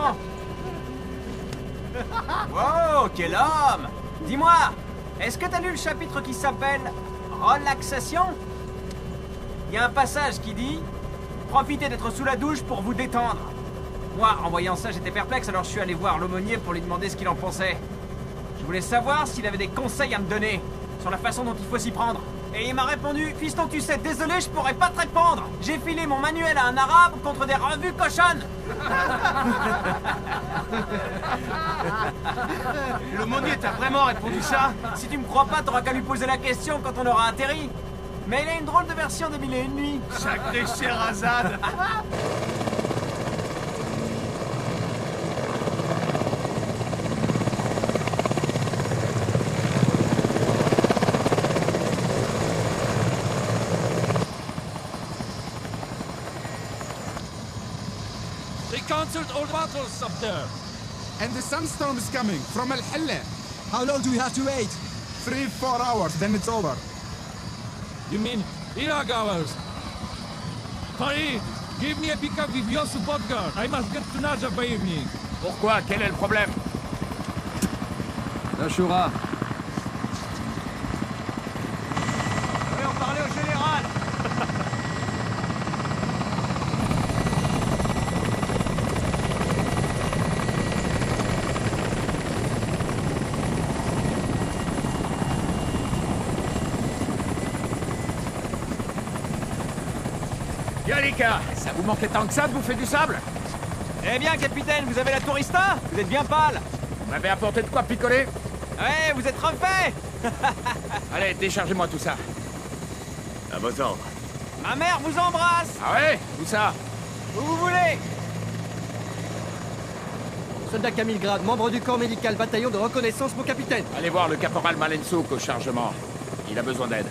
attends. Wow, quel homme! Dis-moi, est-ce que t'as lu le chapitre qui s'appelle Relaxation? Il y a un passage qui dit « Profitez d'être sous la douche pour vous détendre ». Moi, en voyant ça, j'étais perplexe, alors je suis allé voir l'aumônier pour lui demander ce qu'il en pensait. Je voulais savoir s'il avait des conseils à me donner sur la façon dont il faut s'y prendre. Et il m'a répondu « Fiston, tu sais, désolé, je pourrais pas te répondre. J'ai filé mon manuel à un arabe contre des revues cochonnes. » L'aumônier t'a vraiment répondu ça? Si tu me crois pas, t'auras qu'à lui poser la question quand on aura atterri. Mais il a une drôle de version de 1001 nuits. Sacré Sherazade. They cancelled all battles up there. And the sunstorm is coming from Al Halla. How long do we have to wait? 3-4 hours, then it's over. You mean Iraq hours? Farid, give me a pickup with your support car. I must get to Najaf by evening. Pourquoi? Quel est le problème? La Shura. Je vais en parler au général. Gallica, ça vous manquait tant que ça de bouffer du sable? Eh bien, capitaine, vous avez la tourista? Vous êtes bien pâle. Vous m'avez apporté de quoi picoler? Ouais, vous êtes refait. Allez, déchargez-moi tout ça. À vos ordres. Ma mère vous embrasse. Ah ouais? Où ça? Où vous voulez. Soldat Camille Grade, membre du corps médical bataillon de reconnaissance, mon capitaine. Allez voir le caporal Malensouk au chargement. Il a besoin d'aide.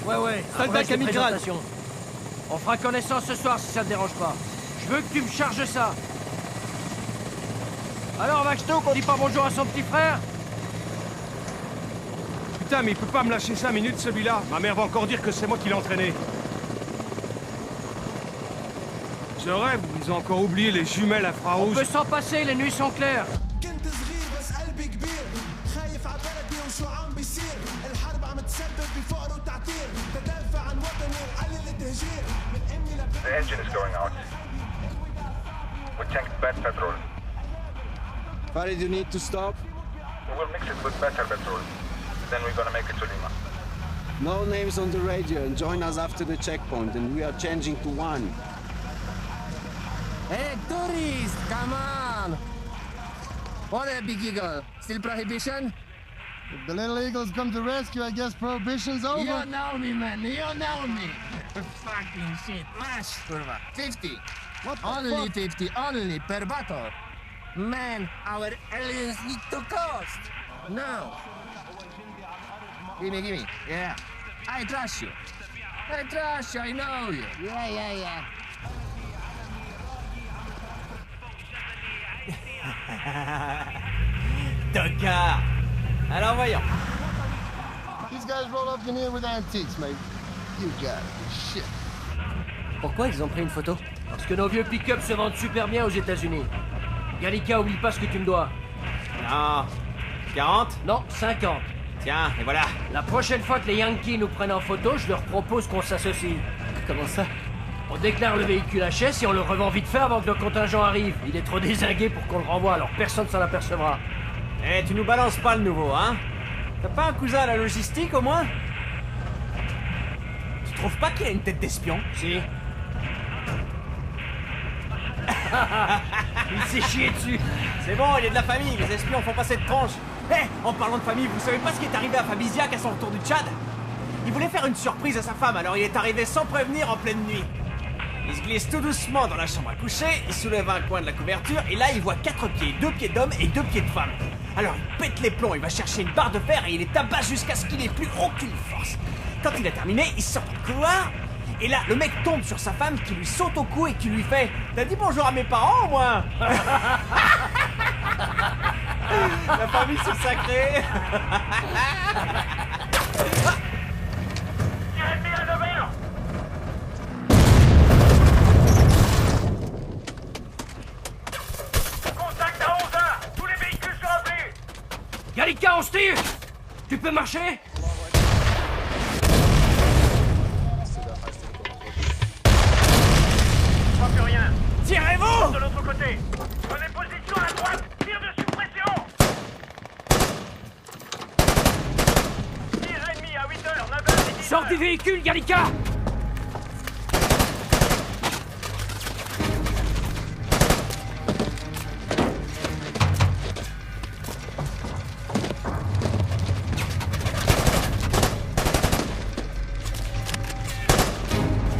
Ouais, Soldat Camille Grade. On fera connaissance ce soir si ça te dérange pas. Je veux que tu me charges ça. Alors, Maxto, qu'on dit pas bonjour à son petit frère? Putain, mais il peut pas me lâcher 5 minutes, celui-là. Ma mère va encore dire que c'est moi qui l'ai entraîné. Je rêve, ils ont encore oublié les jumelles On infrarouges. peut s'en passer, les nuits sont claires. كنت صغير بس قلبي كبير خايف على بلدي وشو عم بيصير الحرب عم تسبب بفقر وتعتير تدافع عن وطني وقلل التهجير من امي The engine is going out. We tanked bad petrol. Farid, you need to stop. We will mix it with better petrol. Then we're gonna make it to Lima. No names on the radio and join us after the checkpoint, and we are changing to one. Hey, tourist, come on! What a big eagle. Still prohibition? If the little eagles come to rescue, I guess prohibition's over. You know me, man. You know me. Fucking shit. Mash, kurwa. 50. What the Only fuck? 50. Only per battle. Man, our aliens need to cost. No. Gimme. Yeah. I trust you. I trust you. I know you. Yeah. Tocard. Alors voyons. These guys roll up in here with antiques, mate. You got it. Shit. Pourquoi ils ont pris une photo? Parce que nos vieux pick-up se vendent super bien aux États-Unis. Gallica, oublie pas ce que tu me dois. Non. 40? Non, 50. Tiens, et voilà. La prochaine fois que les Yankees nous prennent en photo, je leur propose qu'on s'associe. Comment ça? On déclare le véhicule HS et on le revend vite fait avant que le contingent arrive. Il est trop dézingué pour qu'on le renvoie, alors personne s'en apercevra. Eh, tu nous balances pas le nouveau, hein? T'as pas un cousin à la logistique, au moins? Tu trouves pas qu'il a une tête d'espion? Si. Il s'est chié dessus. C'est bon, il est de la famille, les espions font pas cette tranche. Eh, en parlant de famille, vous savez pas ce qui est arrivé à Fabiziac à son retour du Tchad? Il voulait faire une surprise à sa femme, alors il est arrivé sans prévenir en pleine nuit. Il se glisse tout doucement dans la chambre à coucher, il soulève un coin de la couverture, et là il voit 4 pieds, 2 pieds d'homme et 2 pieds de femme. Alors il pète les plombs, il va chercher une barre de fer et il les tabasse jusqu'à ce qu'il n'ait plus aucune force. Quand il a terminé, il sort dans le couloir, et là le mec tombe sur sa femme qui lui saute au cou et qui lui fait « T'as dit bonjour à mes parents au moins ?» La famille c'est sacré. Gallica, on se tire! Tu peux marcher? Je vois plus rien. Tirez-vous! De l'autre côté. Prenez position à droite. Tir de suppression. Tir ennemi à 8h, 9h et 10h. Sors du véhicule, Gallica!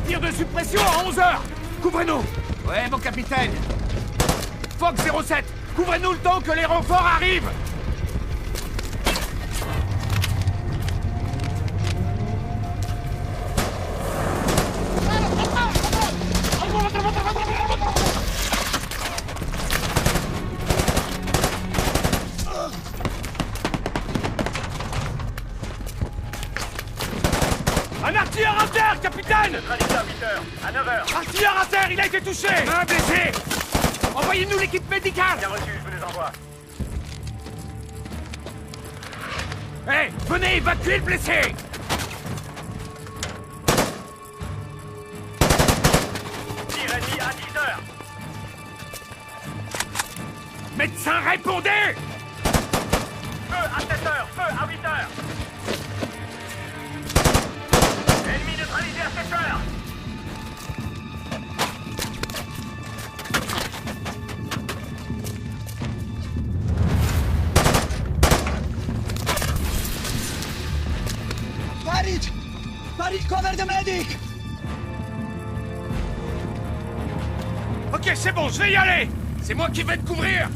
Tir de suppression à 11h. Couvrez-nous. Ouais, mon capitaine. Fox 07, couvrez-nous le temps que les renforts arrivent. Un artilleur à terre, capitaine! Neutralisé à 8h, à 9h. Artilleur à terre, il a été touché! Un blessé. Envoyez-nous l'équipe médicale. Bien reçu, je vous les envoie. Hé, venez évacuer le blessé. Tir ennemi à 10h. Médecin, répondez. Feu à 7h, feu à 8h. Ennemi neutralisé à 7h. Farid! Farid, cover the medic! Ok, c'est bon, je vais y aller. C'est moi qui vais te couvrir.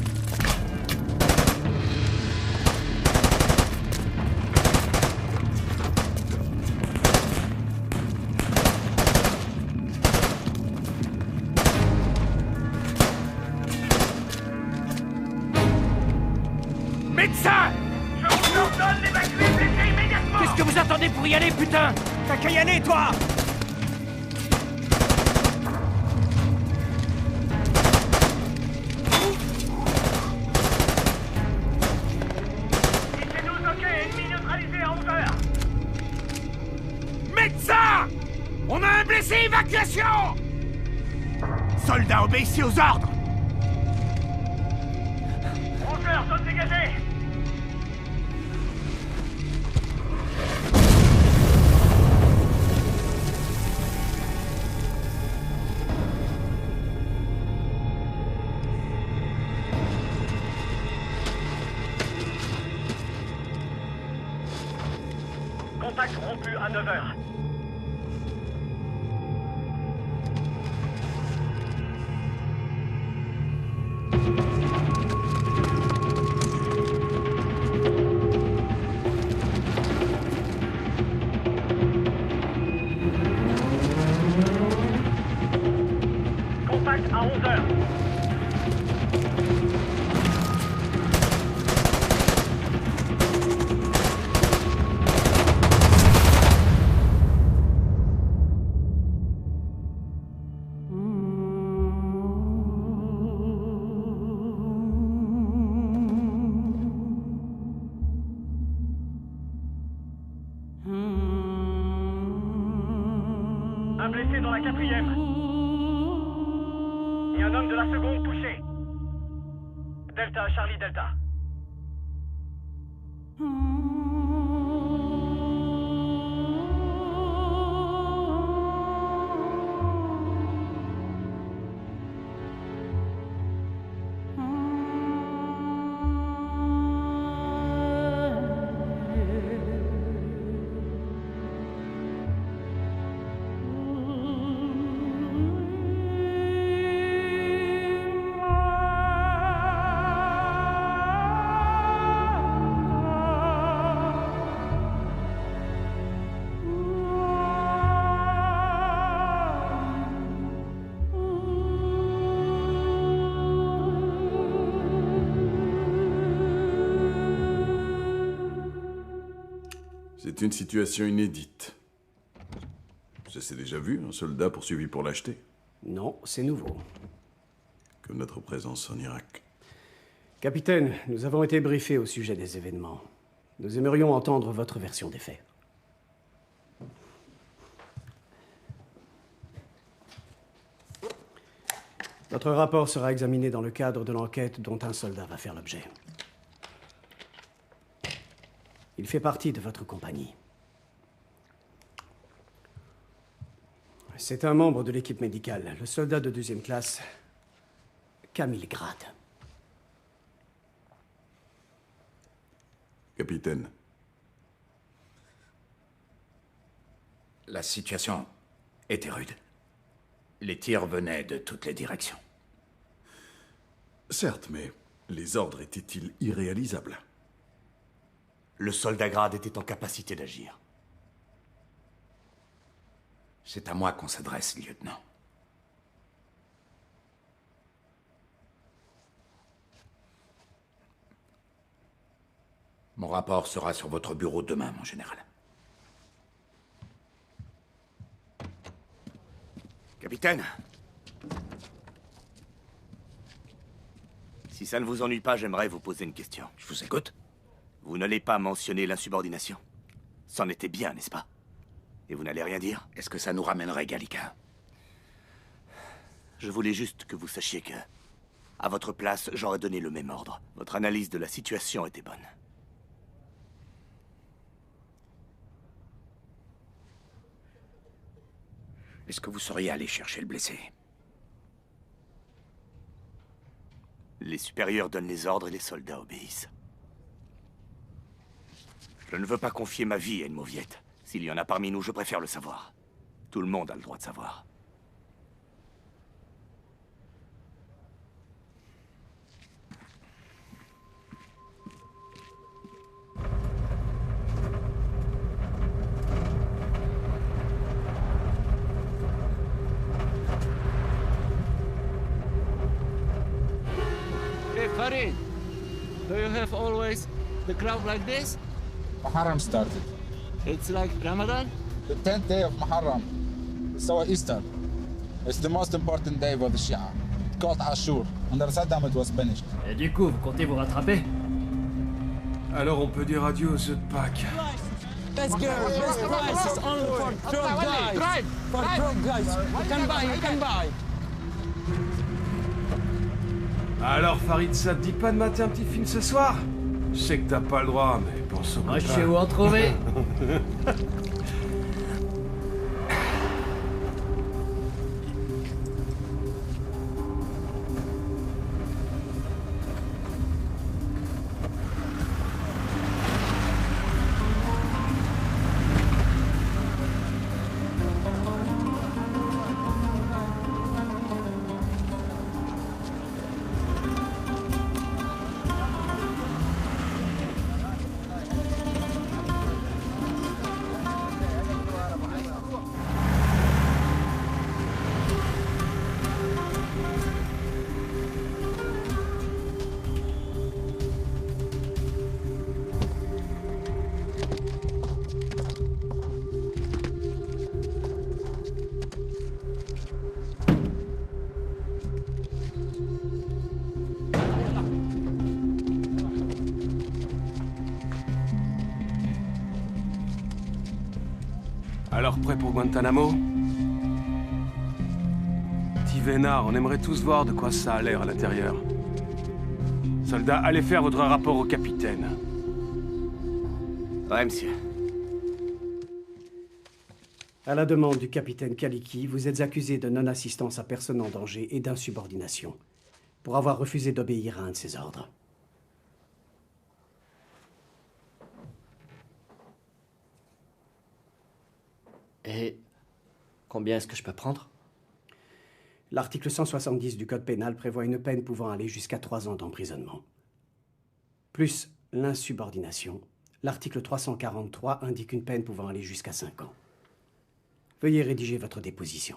Médecin! Je vous ordonne d'évacuer le blessé immédiatement. Qu'est-ce que vous attendez pour y aller, putain? T'as qu'à y aller, toi! C'est 12 ok, ennemi neutralisé à 11h. Médecin! On a un blessé, évacuation! Soldats, obéissez aux ordres! 11h, zone dégagée. Contact rompu à 9h. Contact à 11h. Un blessé dans la 4e. Et un homme de la seconde touché. Delta, Charlie Delta. C'est une situation inédite. Ça s'est déjà vu, un soldat poursuivi pour lâcheté? Non, c'est nouveau. Comme notre présence en Irak. Capitaine, nous avons été briefés au sujet des événements. Nous aimerions entendre votre version des faits. Votre rapport sera examiné dans le cadre de l'enquête dont un soldat va faire l'objet. Il fait partie de votre compagnie. C'est un membre de l'équipe médicale, le soldat de 2e classe, Camille Grade. Capitaine. La situation était rude. Les tirs venaient de toutes les directions. Certes, mais les ordres étaient-ils irréalisables? Le soldat Grade était en capacité d'agir. C'est à moi qu'on s'adresse, lieutenant. Mon rapport sera sur votre bureau demain, mon général. Capitaine. Si ça ne vous ennuie pas, j'aimerais vous poser une question. Je vous écoute. Vous n'allez pas mentionner l'insubordination. C'en était bien, n'est-ce pas? Et vous n'allez rien dire? Est-ce que ça nous ramènerait Gallica? Je voulais juste que vous sachiez que, à votre place, j'aurais donné le même ordre. Votre analyse de la situation était bonne. Est-ce que vous seriez allé chercher le blessé? Les supérieurs donnent les ordres et les soldats obéissent. Je ne veux pas confier ma vie à une mauviette. S'il y en a parmi nous, je préfère le savoir. Tout le monde a le droit de savoir. Hey, Farid, do you have always the crowd like this? Muharram started. It's like Ramadan? The 10th day of Muharram. It's our Easter. It's the most important day for the Shia. It's called Ashur. Under Saddam it was finished. Et du coup, vous comptez vous rattraper? Alors on peut dire adieu aux œufs de Pâques. Best girl, best price is only for drunk guys. For drunk guys. You can buy, you can buy. Alors Farid, ça te dit pas de mater un petit film ce soir? Je sais que t'as pas le droit, mais pense au Moi, je sais où en trouver. Alors prêt pour Guantanamo? Petit vénard, on aimerait tous voir de quoi ça a l'air à l'intérieur. Soldats, allez faire votre rapport au capitaine. Ouais, monsieur. À la demande du capitaine Kaliki, vous êtes accusé de non-assistance à personne en danger et d'insubordination, pour avoir refusé d'obéir à un de ses ordres. Et combien est-ce que je peux prendre? L'article 170 du Code pénal prévoit une peine pouvant aller jusqu'à 3 ans d'emprisonnement. Plus l'insubordination, l'article 343 indique une peine pouvant aller jusqu'à 5 ans. Veuillez rédiger votre déposition.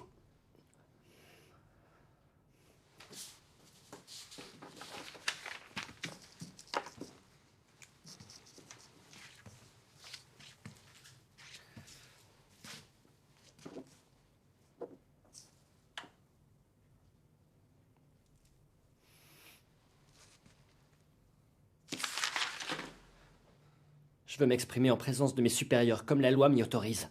Je veux m'exprimer en présence de mes supérieurs, comme la loi m'y autorise.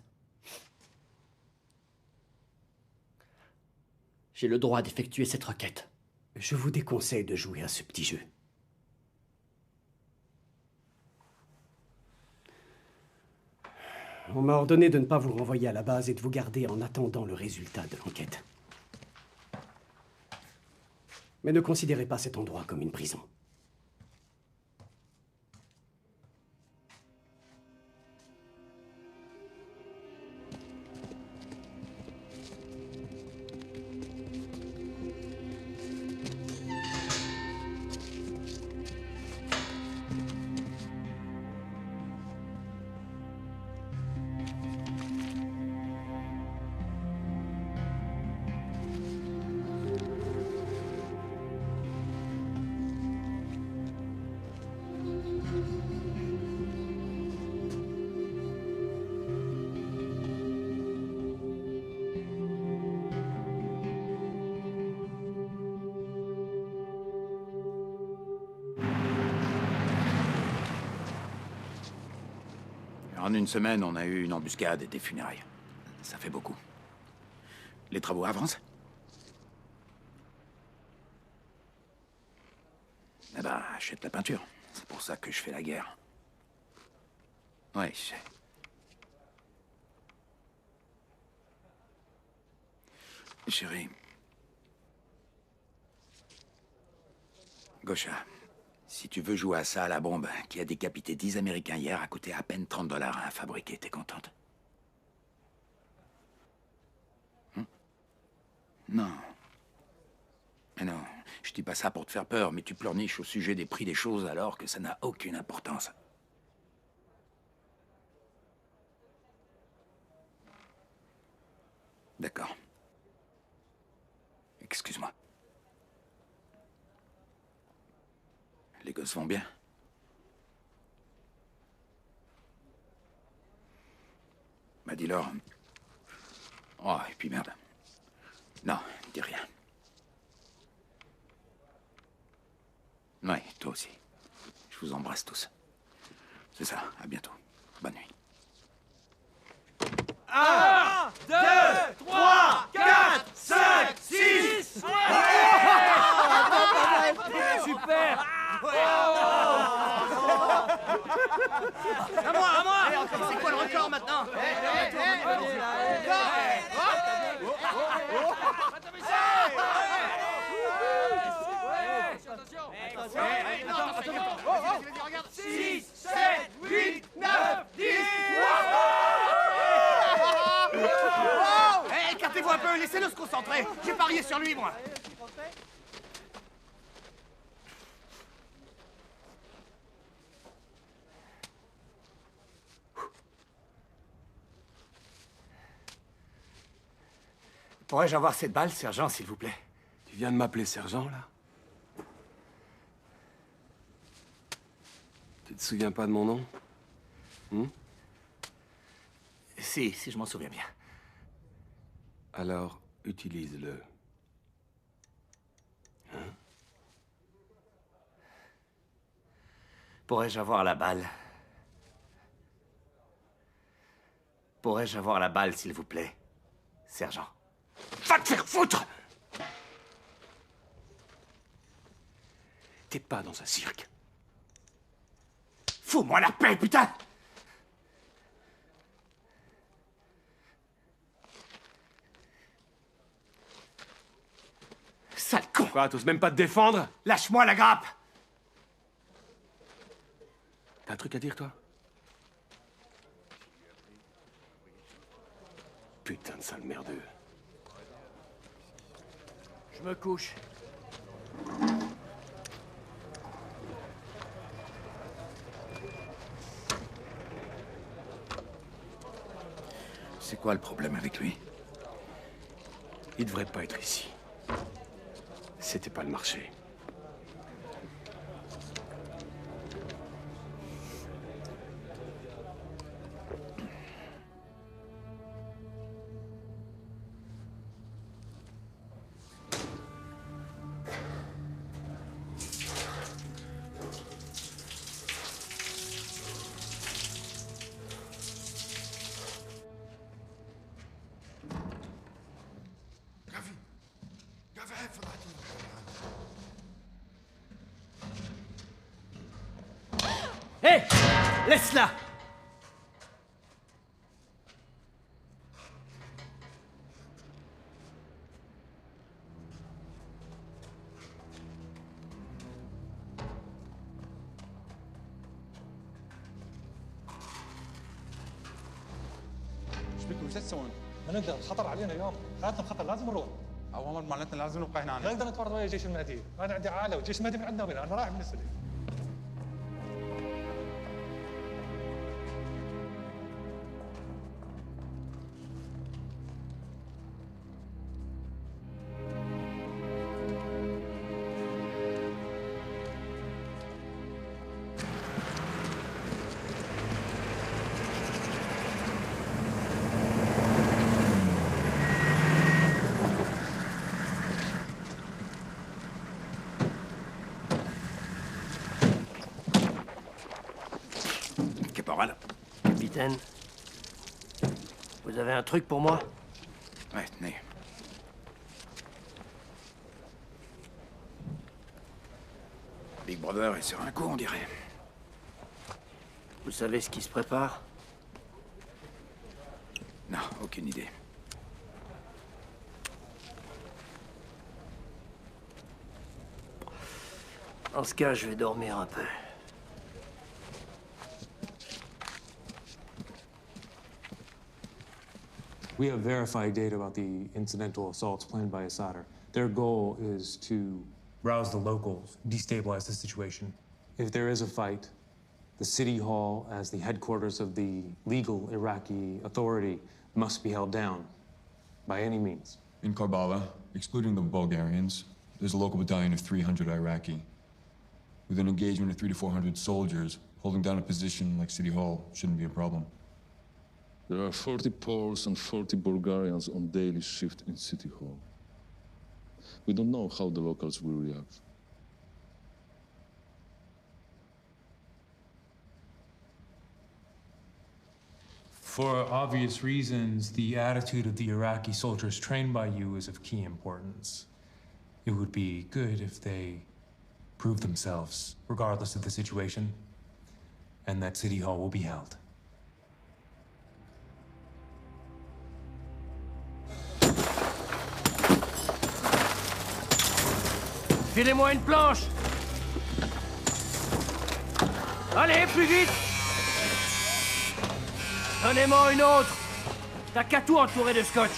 J'ai le droit d'effectuer cette requête. Je vous déconseille de jouer à ce petit jeu. On m'a ordonné de ne pas vous renvoyer à la base et de vous garder en attendant le résultat de l'enquête. Mais ne considérez pas cet endroit comme une prison. En une semaine, on a eu une embuscade et des funérailles. Ça fait beaucoup. Les travaux avancent? Eh ben, achète la peinture. C'est pour ça que je fais la guerre. Ouais, je sais. Chérie. Gosha, si tu veux jouer à ça, à la bombe, qui a décapité 10 Américains hier, a coûté à peine $30 à fabriquer, t'es contente? Non. Mais non, je dis pas ça pour te faire peur, mais tu pleurniches au sujet des prix des choses alors que ça n'a aucune importance. D'accord. Excuse-moi. Les gosses vont bien? Bah dis-leur. Oh, et puis merde. Non, dis rien. Ouais, toi aussi. Je vous embrasse tous. C'est ça, à bientôt. Bonne nuit. 1, 2, 3, 4, 5, 6. Super. À moi. Allez, c'est quoi le record maintenant? Regarde. 6, 7, 8, 9, 10. Écartez-vous un peu, laissez-le se concentrer. J'ai parié sur lui, moi. Pourrais-je avoir cette balle, sergent, s'il vous plaît? Tu viens de m'appeler sergent, là? Tu te souviens pas de mon nom? Si, je m'en souviens bien. Alors, utilise-le. Hein? Pourrais-je avoir la balle? Pourrais-je avoir la balle, s'il vous plaît, sergent? Va te faire foutre! T'es pas dans un cirque. Fous-moi la paix, putain! Sale con! Quoi, t'oses même pas te défendre? Lâche-moi la grappe! T'as un truc à dire, toi? Putain de sale merdeux. Je me couche. C'est quoi le problème avec lui? Il devrait pas être ici. C'était pas le marché. Laisse-la! ايش بكم؟ شو تسوون؟ ما نقدر، خطر علينا اليوم، حياتنا بخطر، لازم نروح. اوامر مالتنا لازم نبقى هنا. لا نقدر نتفرض ويا الجيش المهدي، انا عندي عائله والجيش المهدي من عندنا ومن انا رايح بالنسبه لي. Capitaine, vous avez un truc pour moi? Ouais, tenez. Big Brother est sur un coup, on dirait. Vous savez ce qui se prépare? Non, aucune idée. En ce cas, je vais dormir un peu. We have verified data about the incidental assaults planned by Assadr. Their goal is to rouse the locals, destabilize the situation. If there is a fight, the city hall, as the headquarters of the legal Iraqi authority, must be held down by any means. In Karbala, excluding the Bulgarians, there's a local battalion of 300 Iraqi. With an engagement of 300 to 400 soldiers, holding down a position like City Hall shouldn't be a problem. There are 40 Poles and 40 Bulgarians on daily shift in City Hall. We don't know how the locals will react. For obvious reasons, the attitude of the Iraqi soldiers trained by you is of key importance. It would be good if they prove themselves, regardless of the situation, and that City Hall will be held. Filez-moi une planche! Allez, plus vite! Donnez-moi une autre! T'as qu'à tout entourer de scotch!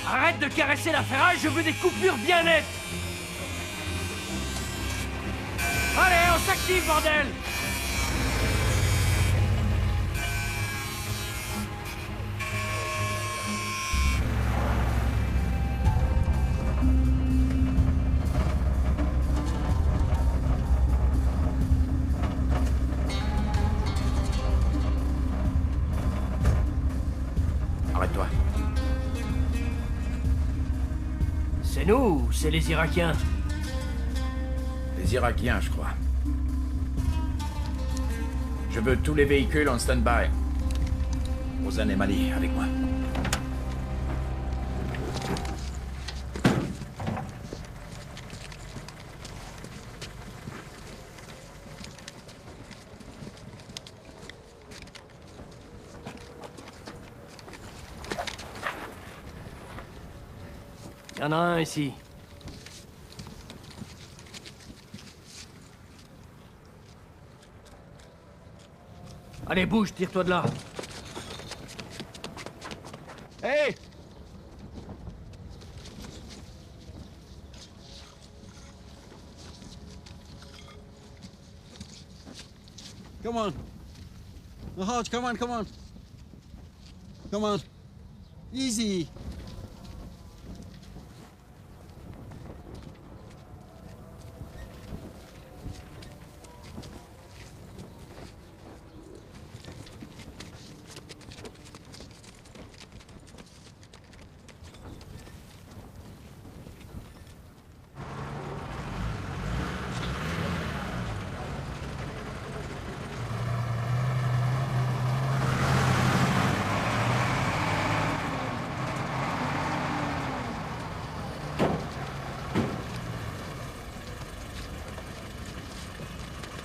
Arrête de caresser la ferraille, je veux des coupures bien nettes! Allez, on s'active, bordel! Arrête-toi. C'est nous ou c'est les Irakiens? Les Irakiens, je crois. Je veux tous les véhicules en stand-by. Ozan et Mali, avec moi. Il y en a un ici. Allez, bouge, tire-toi de là. Hey! Come on. Nahaj, come on, come on. Come on. Easy.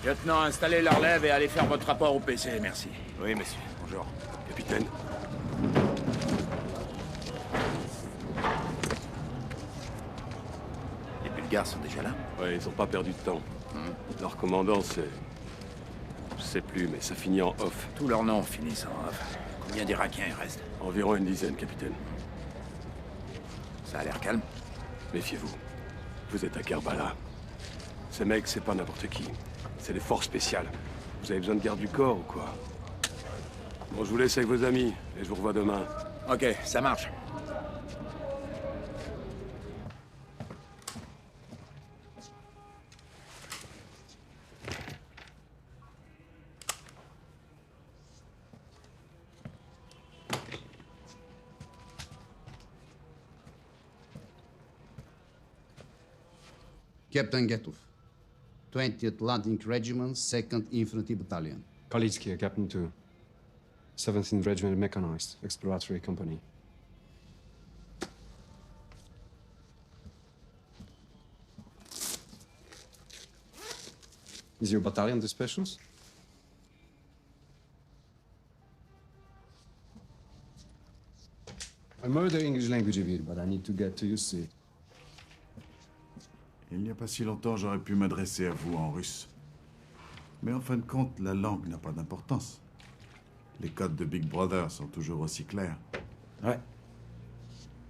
Lieutenant, installez la relève et allez faire votre rapport au PC, merci. Oui, monsieur. Bonjour. Capitaine. Les Bulgares sont déjà là? Ouais, ils ont pas perdu de temps. Leur commandant, c'est... Je sais plus, mais ça finit en off. Tous leurs noms finissent en off. Combien d'Irakiens il reste? Environ une dizaine, capitaine. Ça a l'air calme. Méfiez-vous. Vous êtes à Kerbala. Ces mecs, c'est pas n'importe qui. C'est des forces spéciales. Vous avez besoin de garde du corps ou quoi? Bon, je vous laisse avec vos amis, et je vous revois demain. Ok, ça marche. Captain Getov, 20th Landing Regiment, 2nd Infantry Battalion. Kalitski, Captain 2. 17th Regiment Mechanized, Exploratory Company. Is your battalion the specials? I murder English language a bit, but I need to get to used to it. Il n'y a pas si longtemps, j'aurais pu m'adresser à vous en russe. Mais en fin de compte, la langue n'a pas d'importance. Les codes de Big Brother sont toujours aussi clairs. Ouais.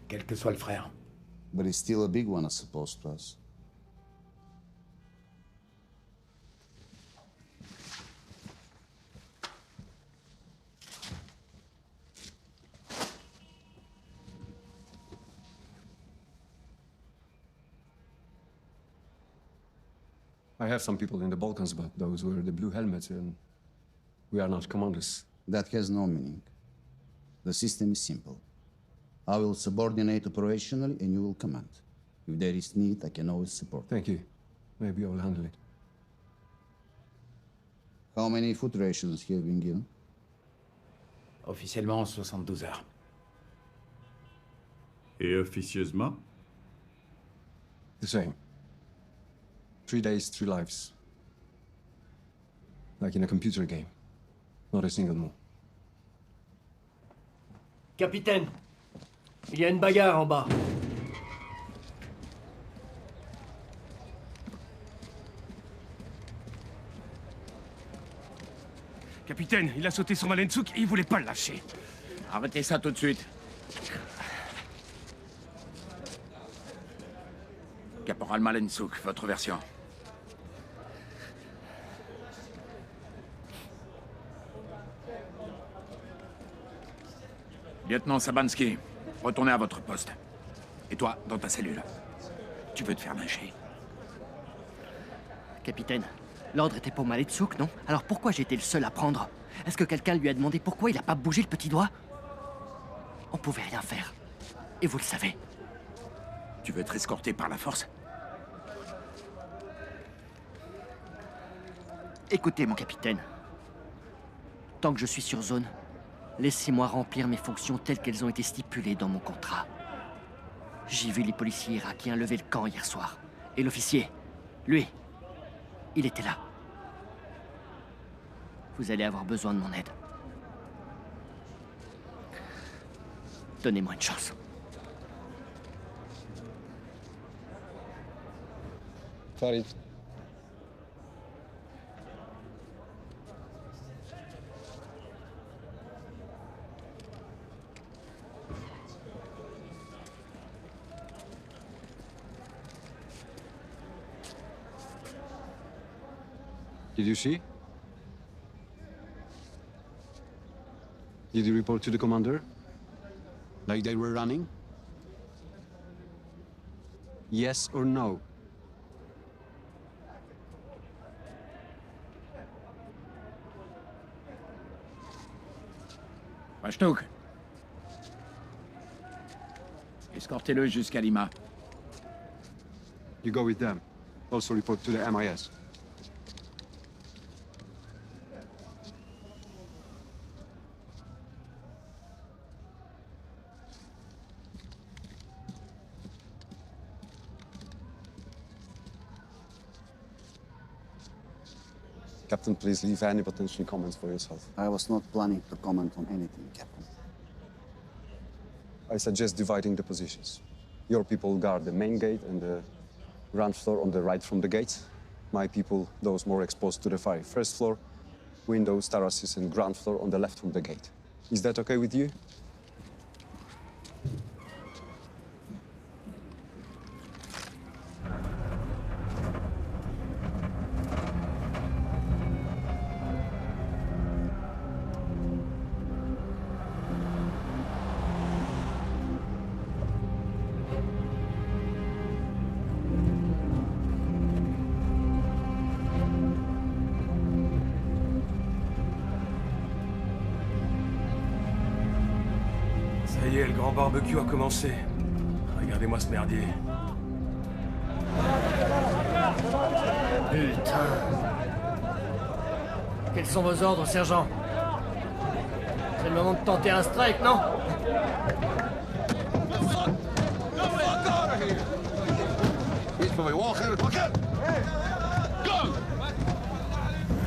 Quel que soit le frère. But it's still a big one, I suppose, to us. I have some people in the Balkans, but those were the blue helmets, and we are not commanders. That has no meaning. The system is simple. I will subordinate operationally, and you will command. If there is need, I can always support. Thank you. Maybe I will handle it. How many food rations have been given? Officiellement, 72 heures. Et officieusement? The same. 3 days, 3 lives. Like in a computer game. Not a single move. Capitaine, il y a une bagarre en bas. Capitaine, il a sauté sur Malentsuk et il voulait pas le lâcher. Arrêtez ça tout de suite. Caporal Malentsuk, votre version. Lieutenant Sabansky, retournez à votre poste. Et toi, dans ta cellule. Tu veux te faire lyncher. Capitaine, l'ordre était pour Malentsuk, non? Alors pourquoi j'étais le seul à prendre? Est-ce que quelqu'un lui a demandé pourquoi il a pas bougé le petit doigt? On pouvait rien faire. Et vous le savez. Tu veux être escorté par la force? Écoutez, mon capitaine. Tant que je suis sur zone, laissez-moi remplir mes fonctions telles qu'elles ont été stipulées dans mon contrat. J'ai vu les policiers irakiens lever le camp hier soir. Et l'officier, lui, il était là. Vous allez avoir besoin de mon aide. Donnez-moi une chance. Farid. Did you see? Did you report to the commander? Like they were running? Yes or no? Pashtouk. Escortez-le jusqu'à Lima. You go with them. Also report to the MIS. Captain, please leave any potential comments for yourself. I was not planning to comment on anything, Captain. I suggest dividing the positions. Your people guard the main gate and the ground floor on the right from the gate. My people, those more exposed to the fire, first floor, windows, terraces, and ground floor on the left from the gate. Is that okay with you? Ça y est, le grand barbecue a commencé. Regardez-moi ce merdier. Putain. Quels sont vos ordres, sergent? C'est le moment de tenter un strike, non?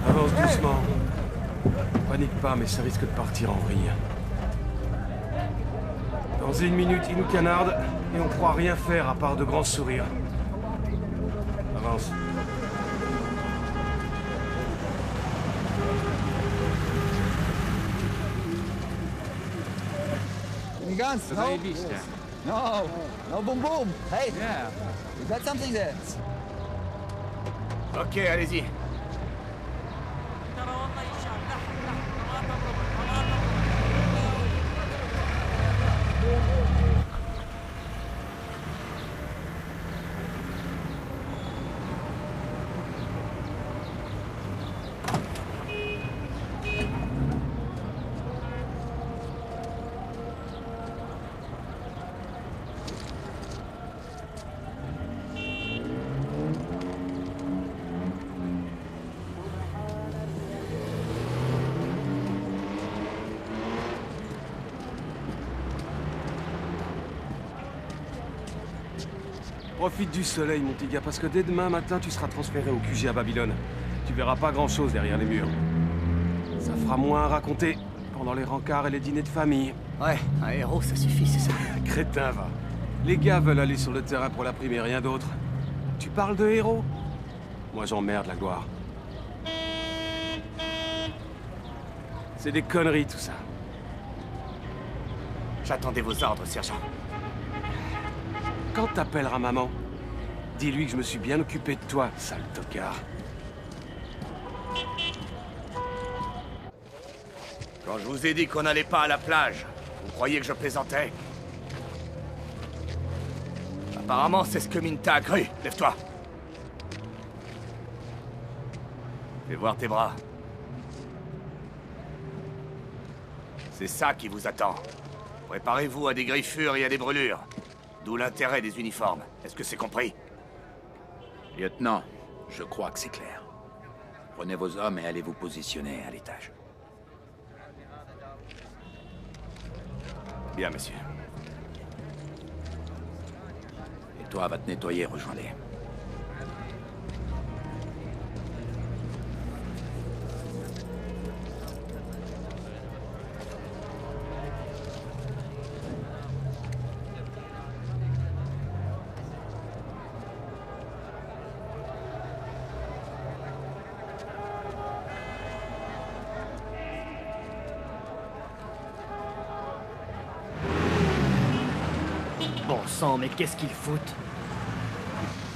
Avance doucement. Panique pas, mais ça risque de partir en vrille. Dans une minute, ils nous canardent et on pourra rien faire à part de grands sourires. Avance. Any guns? No? No. No boom boom. Hey. Yeah. We got something there. Ok, allez-y. Profite du soleil, mon petit gars, parce que dès demain matin, tu seras transféré au QG à Babylone. Tu verras pas grand-chose derrière les murs. Ça fera moins à raconter pendant les rencarts et les dîners de famille. Ouais, un héros, ça suffit, c'est ça. Crétin, va. Les gars veulent aller sur le terrain pour la prime et rien d'autre. Tu parles de héros? Moi, j'emmerde la gloire. C'est des conneries, tout ça. J'attendais vos ordres, sergent. Quand t'appelleras maman, dis-lui que je me suis bien occupé de toi, sale tocard. Quand je vous ai dit qu'on n'allait pas à la plage, vous croyez que je plaisantais? Apparemment, c'est ce que Minta a cru. Lève-toi. Fais voir tes bras. C'est ça qui vous attend. Préparez-vous à des griffures et à des brûlures. D'où l'intérêt des uniformes. Est-ce que c'est compris? Lieutenant, je crois que c'est clair. Prenez vos hommes et allez vous positionner à l'étage. Bien, monsieur. Et toi, va te nettoyer, rejoins-les. Bon sang, mais qu'est-ce qu'ils foutent?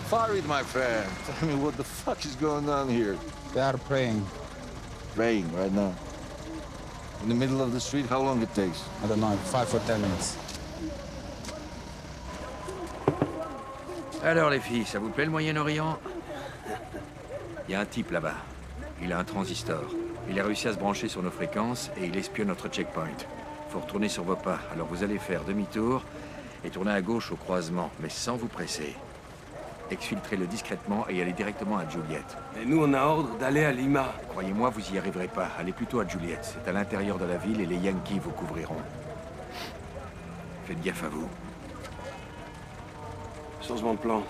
Farid, my friend, tell me what the fuck is going on here? They are praying. Praying right now. In the middle of the street, how long it takes? I don't know, 5 or 10 minutes. Alors les filles, ça vous plaît le Moyen-Orient? Il y a un type là-bas. Il a un transistor. Il a réussi à se brancher sur nos fréquences et il espionne notre checkpoint. Faut retourner sur vos pas. Alors vous allez faire demi-tour et tourner à gauche au croisement, mais sans vous presser. Exfiltrez-le discrètement et allez directement à Juliette. Et nous, on a ordre d'aller à Lima. Croyez-moi, vous y arriverez pas. Allez plutôt à Juliette. C'est à l'intérieur de la ville et les Yankees vous couvriront. Faites gaffe à vous. Changement de plan.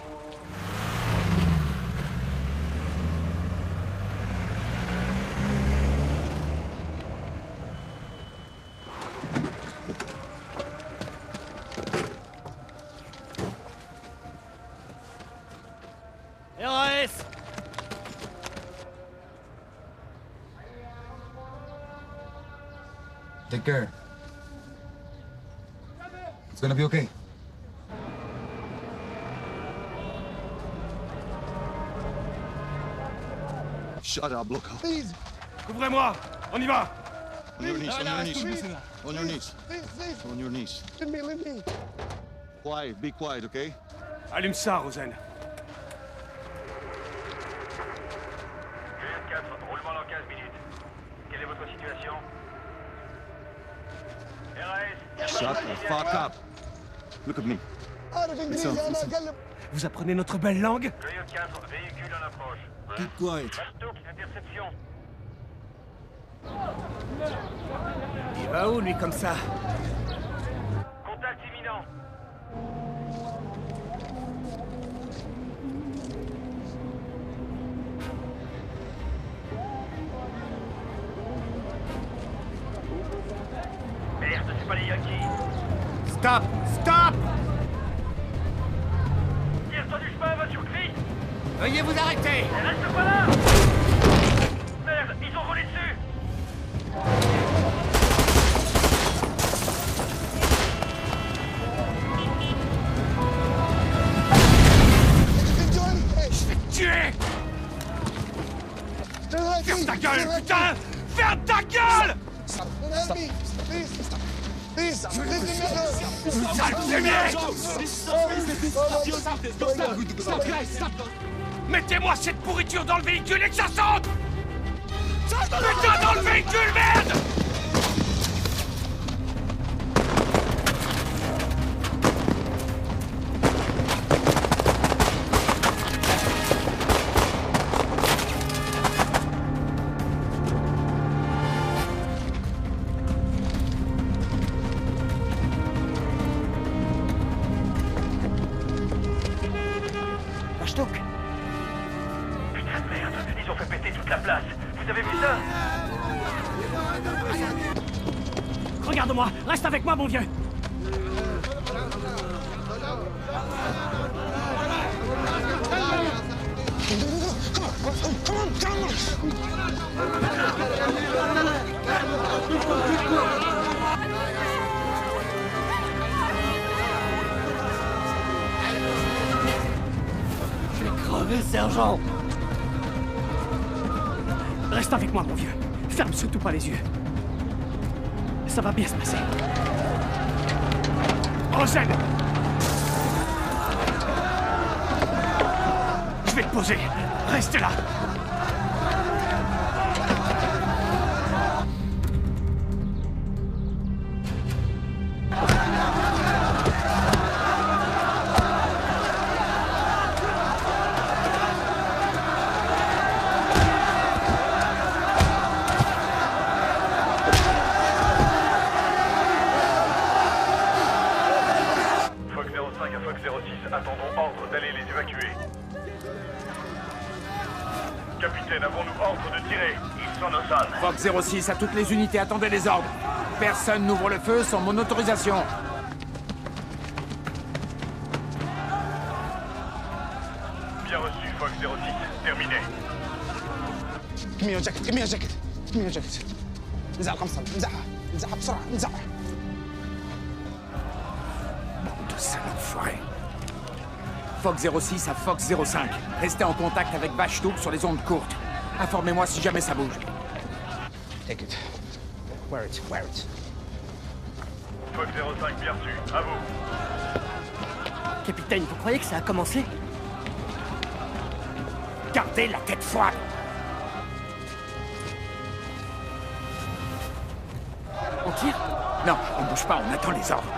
Take care. It's gonna be okay. Shut up, look. Please. Couvrez-moi. On y va. On your knees, on your knees. Please. On your knees. Please, please. On your knees. Let me. Quiet, be quiet, okay? Allume ça, Rosen. Juliette 4, roulement dans 15 minutes. Quelle est votre situation? RAS. Shut the fuck up. Look at me. Listen, listen. Vous apprenez notre belle langue? Juliette 4, véhicule en approche. Keep quiet. Bastouk, interception. Il va où, lui, comme ça? Contact imminent. Merde, c'est pas les Yankees. Stop! Stop! Tire-toi du chemin, va sur Gris. Veuillez vous arrêter! Reste pas là! Merde, ils ont volé dessus! Je vais te tuer! Ferme ta gueule, putain! Ferme ta gueule! Stop. Please, Sale fumier! Mettez-moi cette pourriture dans le véhicule et que ça saute! Putain, dans le véhicule, merde! Bastouk! Putain de merde, ils ont fait péter toute la place. Vous avez vu ça? Regarde-moi, reste avec moi, mon vieux. Je vais crever, sergent. Reste avec moi, mon vieux. Ferme surtout pas les yeux. Ça va bien se passer. Rosen! Je vais te poser. Reste là. Fox 05 à Fox 06, attendons ordre d'aller les évacuer. Capitaine, avons-nous ordre de tirer? Ils sont nos hommes. Fox 06 à toutes les unités, attendez les ordres. Personne n'ouvre le feu sans mon autorisation. Bien reçu, Fox 06. Terminé. Give me your jacket. Give me your jacket. Give me your jacket. انزع القمصة. انزعها. انزعها بسرعة. انزعها. De sale enfoiré. Fox 06 à Fox 05. Restez en contact avec Bastouk sur les ondes courtes. Informez-moi si jamais ça bouge. Take it. Wear it. Wear it. Fox 05, bien reçu. À vous. Capitaine, vous croyez que ça a commencé? Gardez la tête froide. On tire? Non, on bouge pas, on attend les ordres.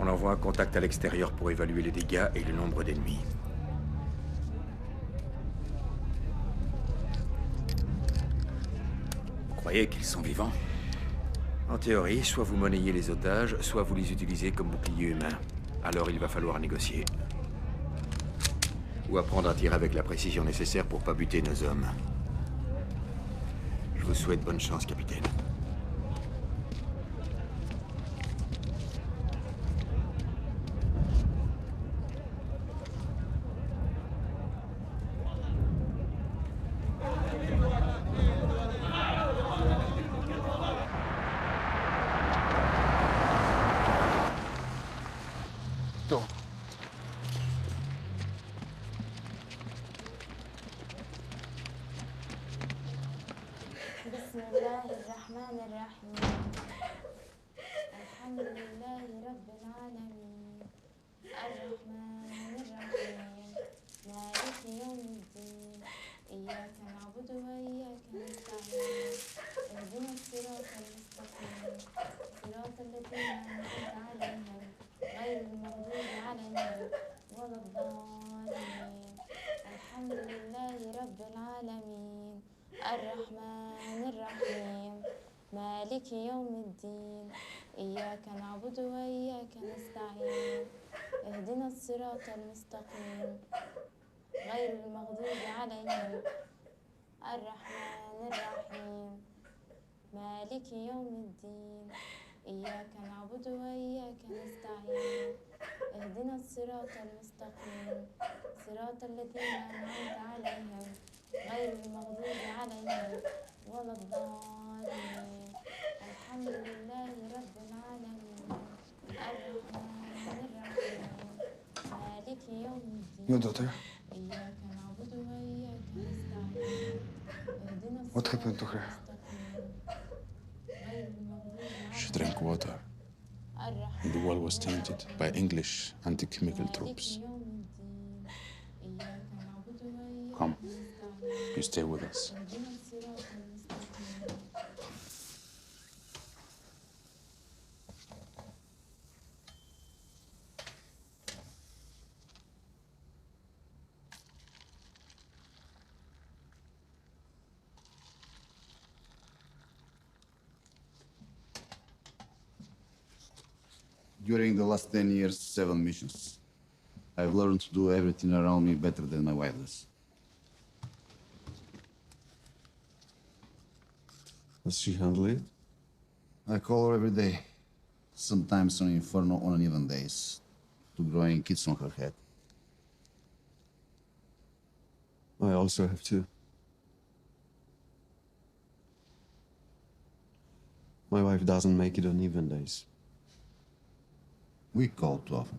On envoie un contact à l'extérieur pour évaluer les dégâts et le nombre d'ennemis. Vous croyez qu'ils sont vivants? En théorie, soit vous monnayez les otages, soit vous les utilisez comme bouclier humain. Alors il va falloir négocier. Ou apprendre à tirer avec la précision nécessaire pour pas buter nos hommes. Je vous souhaite bonne chance, capitaine. بسم الله الرحمن الرحيم الحمد لله رب العالمين الرحمن الرحيم مالك يوم الدين إياك نعبد وإياك نستعين اهدنا الصراط المستقيم صراط الذين أنعمت عليهم غير المغضوب عليهم ولا الضالين الحمد لله رب العالمين الرحمن الرحيم مالك يوم الدين إياك نعبد وإياك نستعين اهدنا الصراط المستقيم غير المغضوب عليهم الرحمن الرحيم مالك يوم الدين إياك نعبد وإياك نستعين اهدنا الصراط المستقيم صراط الذين أنعمت عليهم غير المغضوب عليهم ولا الضالين الحمد لله رب العالمين الرحمن الرحيم مالك يوم الدين Your daughter? إياك نعبد وإياك نستعين اهدنا What happened to her? She drank water, and the well was tainted by English anti-chemical troops. Come, you stay with us. During the last 10 years, 7 missions. I've learned to do everything around me better than my wife does. Does she handle it? I call her every day. Sometimes on Inferno on uneven days. To growing kids on her head. I also have two. My wife doesn't make it on even days. We call too often.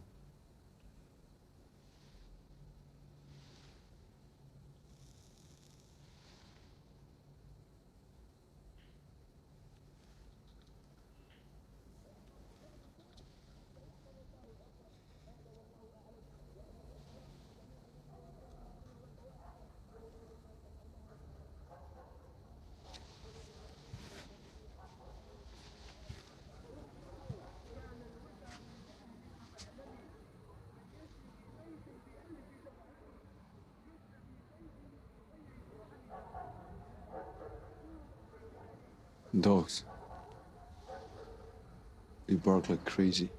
Dogs. They bark like crazy.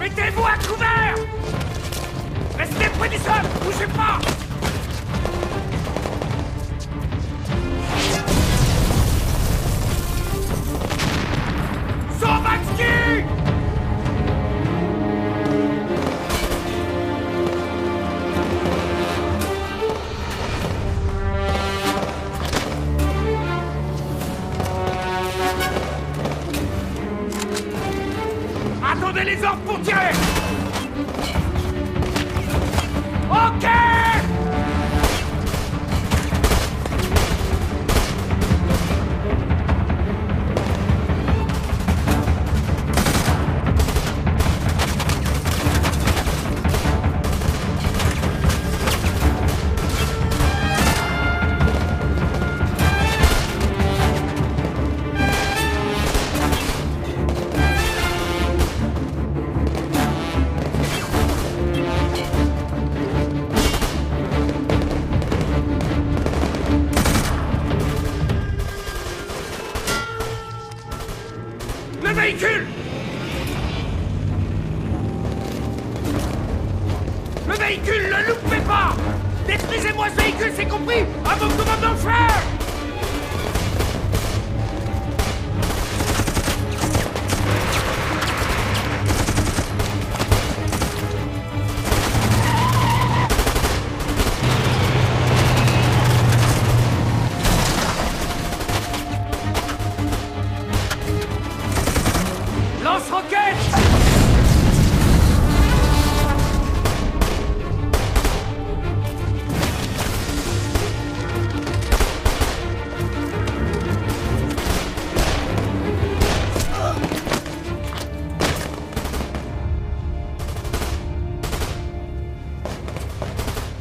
Mettez-vous à couvert! Restez près du sol! Bougez pas! Sobatski! Attendez les ordres pour tirer! OK! Le véhicule! Le véhicule, ne loupez pas! Détruisez-moi ce véhicule, c'est compris! À vos commandements, frère! Lance-roquette!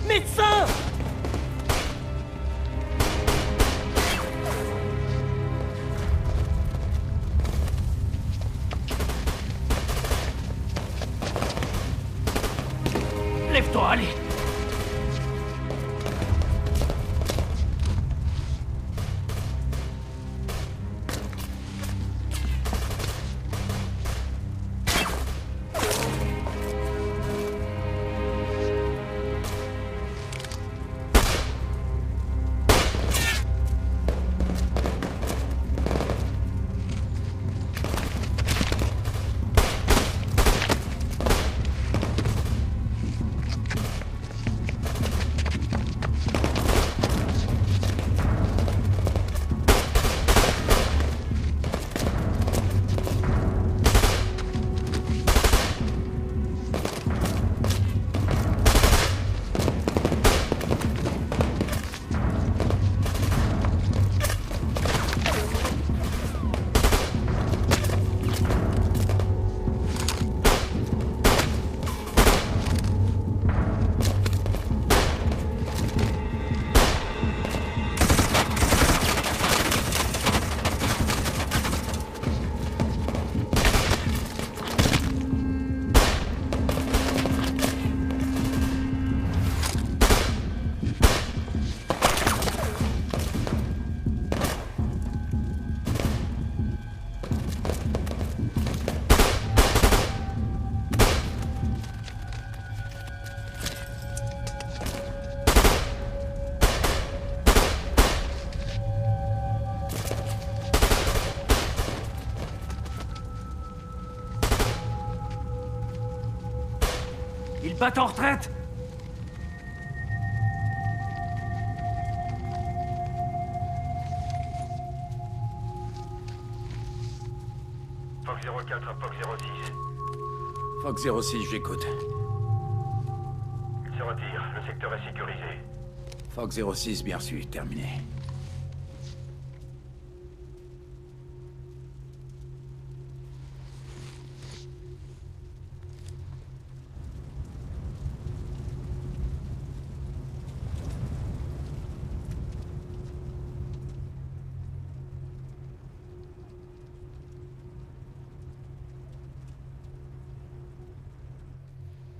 Médecin! Lève-toi, allez. Ils battent en retraite. Fox 04 à Fox 06. Fox 06, j'écoute. Il se retire. Le secteur est sécurisé. Fox 06, bien reçu, terminé.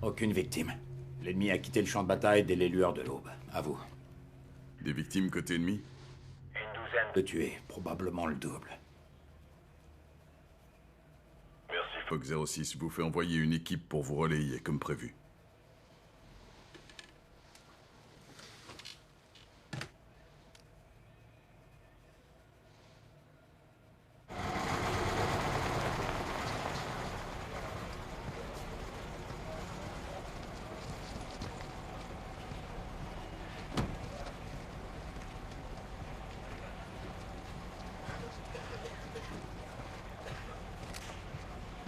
Aucune victime. L'ennemi a quitté le champ de bataille dès les lueurs de l'aube. À vous. Des victimes côté ennemi? Une douzaine. De tuer, probablement le double. Merci. Fox 06 vous fait envoyer une équipe pour vous relayer, comme prévu.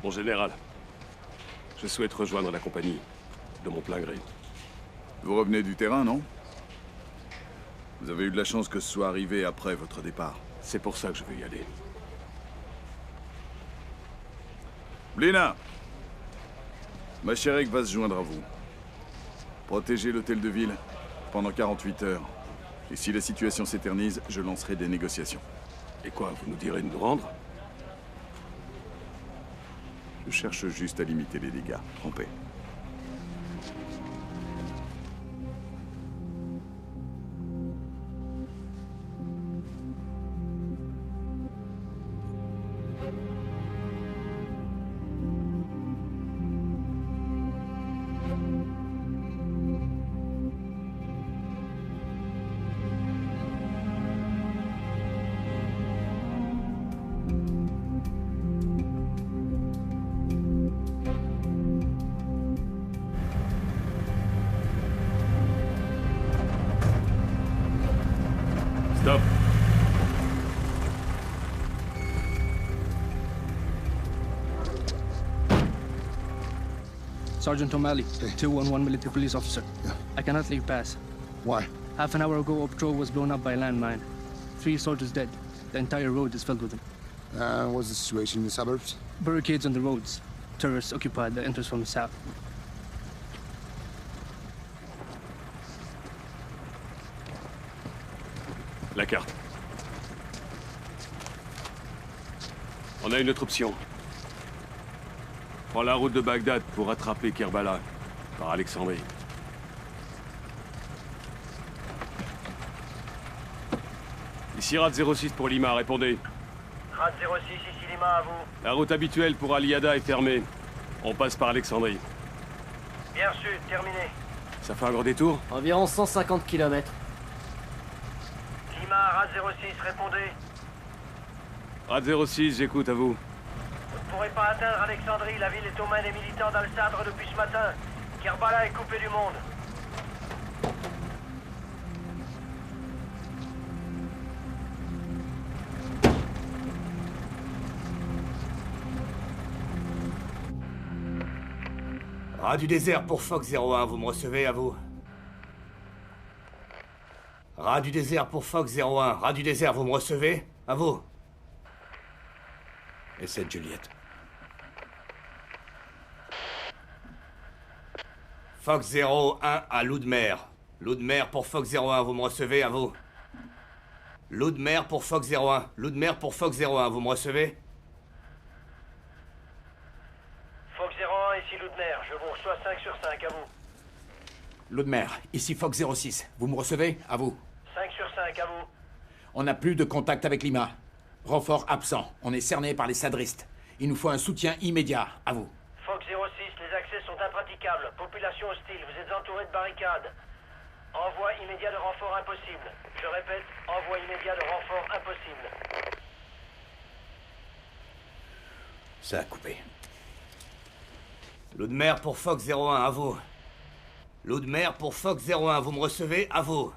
Mon général, je souhaite rejoindre la compagnie de mon plein gré. Vous revenez du terrain, non? Vous avez eu de la chance que ce soit arrivé après votre départ. C'est pour ça que je veux y aller. Blina! Macharek va se joindre à vous. Protégez l'hôtel de ville pendant 48 heures. Et si la situation s'éternise, je lancerai des négociations. Et quoi, vous nous direz de nous rendre? Je cherche juste à limiter les dégâts. En paix. Sergeant O'Malley, 211 military police officer. I cannot let you pass. Why? Half an hour ago, Oak Grove was blown up by a landmine. 3 soldiers dead. The entire road is filled with them. What's the situation in the suburbs? Barricades on the roads. Terrorists occupied the entrance from the south. La carte. On a une autre option. Prends la route de Bagdad pour rattraper Kerbala par Alexandrie. Ici Rad 06 pour Lima, répondez. Rad 06, ici Lima, à vous. La route habituelle pour Aliada est fermée. On passe par Alexandrie. Bien sûr, terminé. Ça fait un gros détour? Environ 150 km. Lima, Rad 06, répondez. Rad 06, j'écoute, à vous. Vous ne pourrez pas atteindre Alexandrie, la ville est aux mains des militants d'Al-Sadr depuis ce matin. Kerbala est coupé du monde. Rat du désert pour Fox 01, vous me recevez, à vous? Rat du désert pour Fox 01, Rat du désert, vous me recevez? À vous? Et c'est Juliette. Fox 01 à Loup de Mer. Loup de Mer pour Fox 01, vous me recevez? À vous? Loup de Mer pour Fox 01, Loup de Mer pour Fox 01, vous me recevez? Fox 01, ici Loup de Mer, je vous reçois 5 sur 5, à vous. Loup de Mer, ici Fox 06. Vous me recevez? À vous. 5 sur 5, à vous. On n'a plus de contact avec Lima. Renfort absent. On est cerné par les sadristes. Il nous faut un soutien immédiat. À vous. Fox 06, les accès sont impraticables. Population hostile, vous êtes entouré de barricades. Envoi immédiat de renfort impossible. Je répète, envoi immédiat de renfort impossible. Ça a coupé. Loup de Mer pour Fox 01, à vous. Loup de Mer pour Fox 01, vous me recevez? À vous.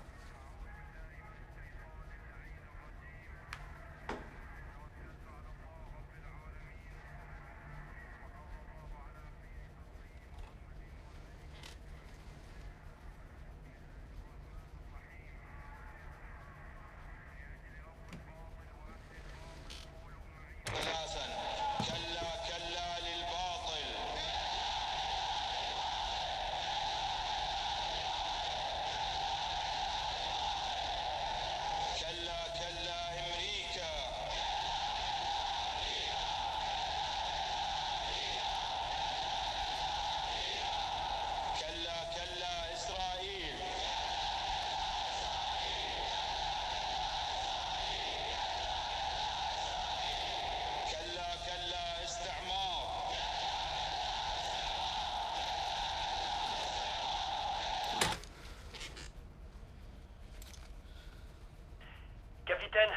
Capitaine,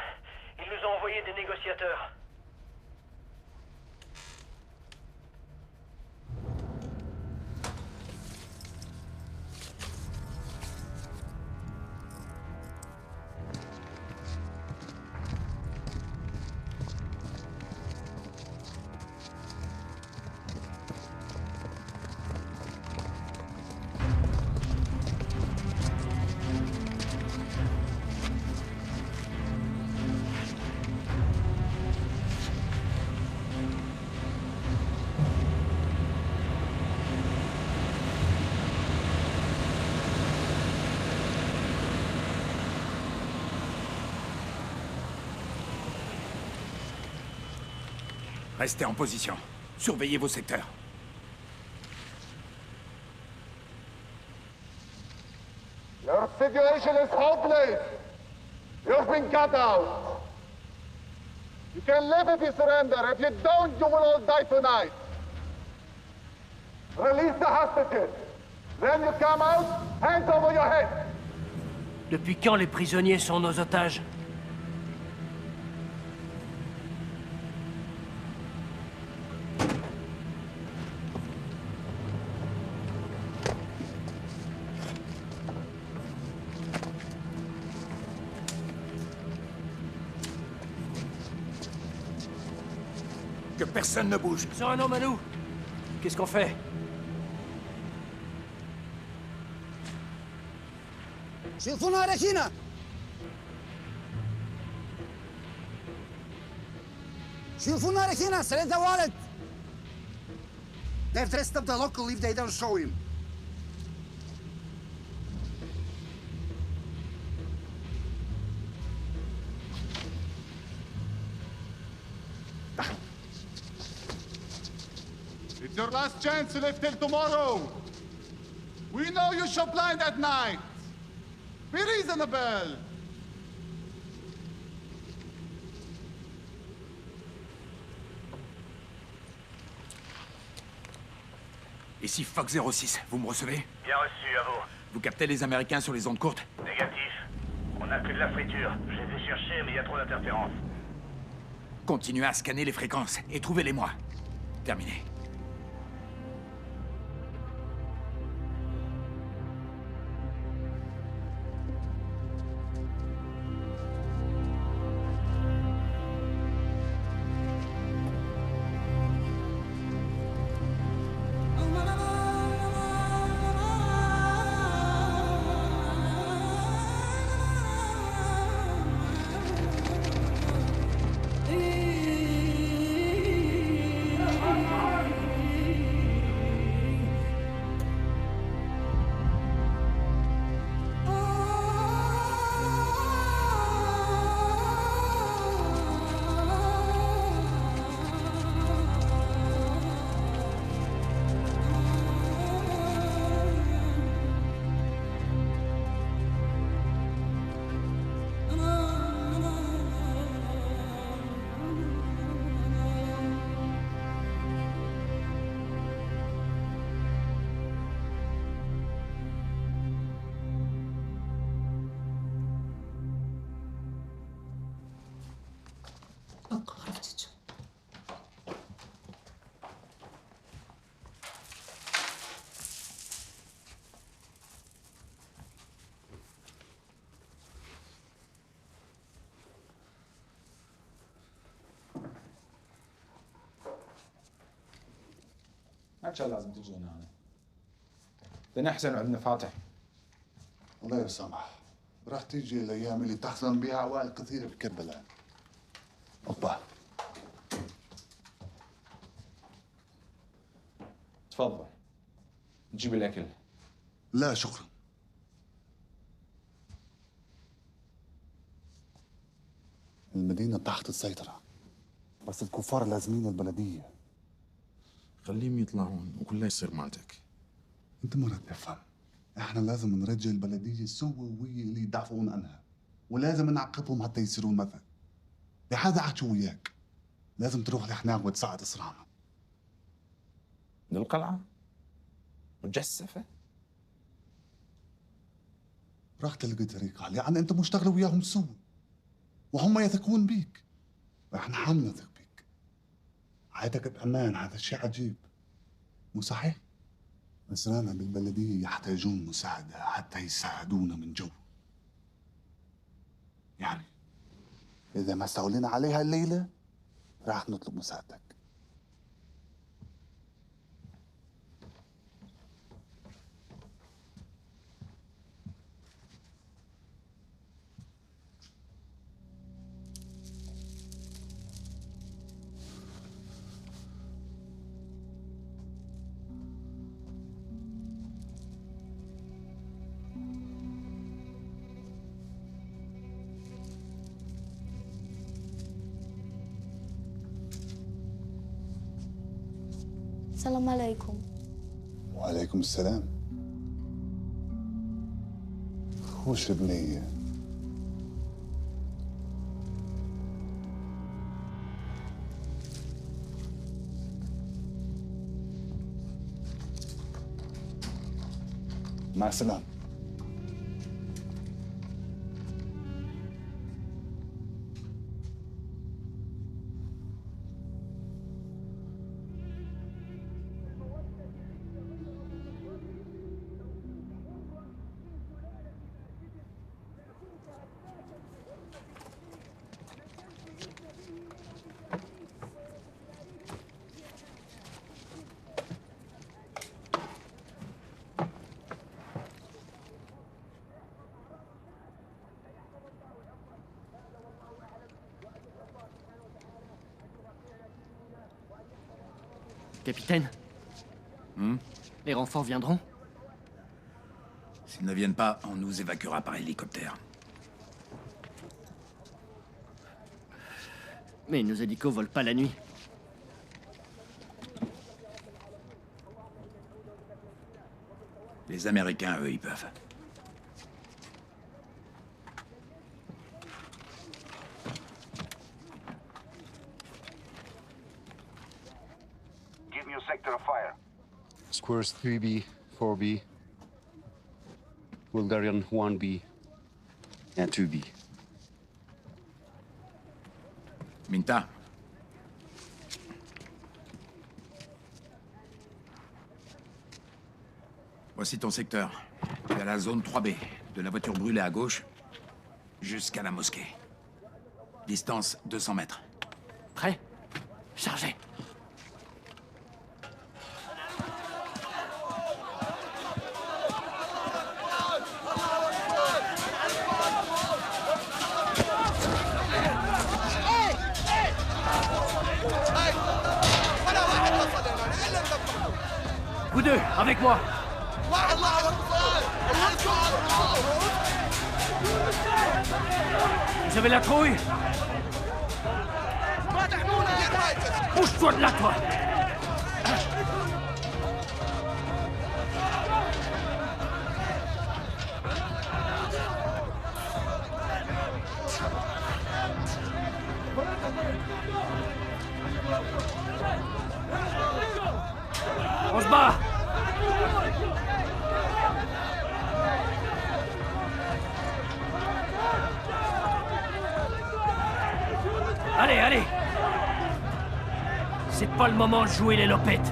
ils nous ont envoyé des négociateurs. Restez en position. Surveillez vos secteurs. Your situation is hopeless. You've been cut out. You can live if you surrender. If you don't, you will all die tonight. Release the hostages. Then you come out, hands over your head. Depuis quand les prisonniers sont nos otages? Que personne ne bouge. Sur un homme à nous. Qu'est-ce qu'on fait? شوفوا نارك هنا. شوفوا نارك هنا. Select the wallet. They've dressed up the local if they don't show him. It's your last chance to live till tomorrow. We know you shop blind at night. Be reasonable. Ici Fox 06, vous me recevez? Bien reçu, à vous. Vous captez les Américains sur les ondes courtes? Négatif. On n'a que de la friture. Je les ai cherchés, mais il y a trop d'interférences. Continuez à scanner les fréquences et trouvez-les-moi. Terminé. ما كان لازم تجون هنا. لنا احسن عندنا فاتح. الله يسامح. راح تيجي الايام اللي تحزن بها عوائل كثيره بكربلاء. اوبا. تفضل. تجيب الاكل. لا شكرا. المدينه تحت السيطره. بس الكفار لازمين البلديه. خليهم يطلعون وكله يصير مالتك. انت ما رح تفهم. احنا لازم نرجع البلديه السوويه اللي يدافعون عنها، ولازم نعاقبهم حتى يصيرون مثل. لهذا حكي وياك. لازم تروح لهناك وتساعد اسرانا. للقلعه؟ مجسفه؟ راح تلقى طريقه، لان انت مشتغل وياهم سوا. وهم يثقون بيك. واحنا حم نثق بيك. عايدك بامان، هذا شيء عجيب. مو صحيح؟ أسرانا بالبلدية يحتاجون مساعدة حتى يساعدونا من جوا. يعني إذا ما استولينا عليها الليلة راح نطلب مساعدتك. السلام عليكم. وعليكم السلام. وش بنية؟ مع السلامة. Capitaine, les renforts viendront? S'ils ne viennent pas, on nous évacuera par hélicoptère. Mais nos hélicos volent pas la nuit. Les Américains, eux, ils peuvent. Give me your sector of fire. Squares 3B, 4B, Bulgarian 1B, and 2B. Minta. Voici ton secteur. Tu es à la zone 3B, de la voiture brûlée à gauche jusqu'à la mosquée. Distance 200 mètres. Prêt? Chargé. Vous deux, avec moi. Vous avez la trouille? Bouge-toi de là, toi! On se bat! Allez, allez! C'est pas le moment de jouer les lopettes!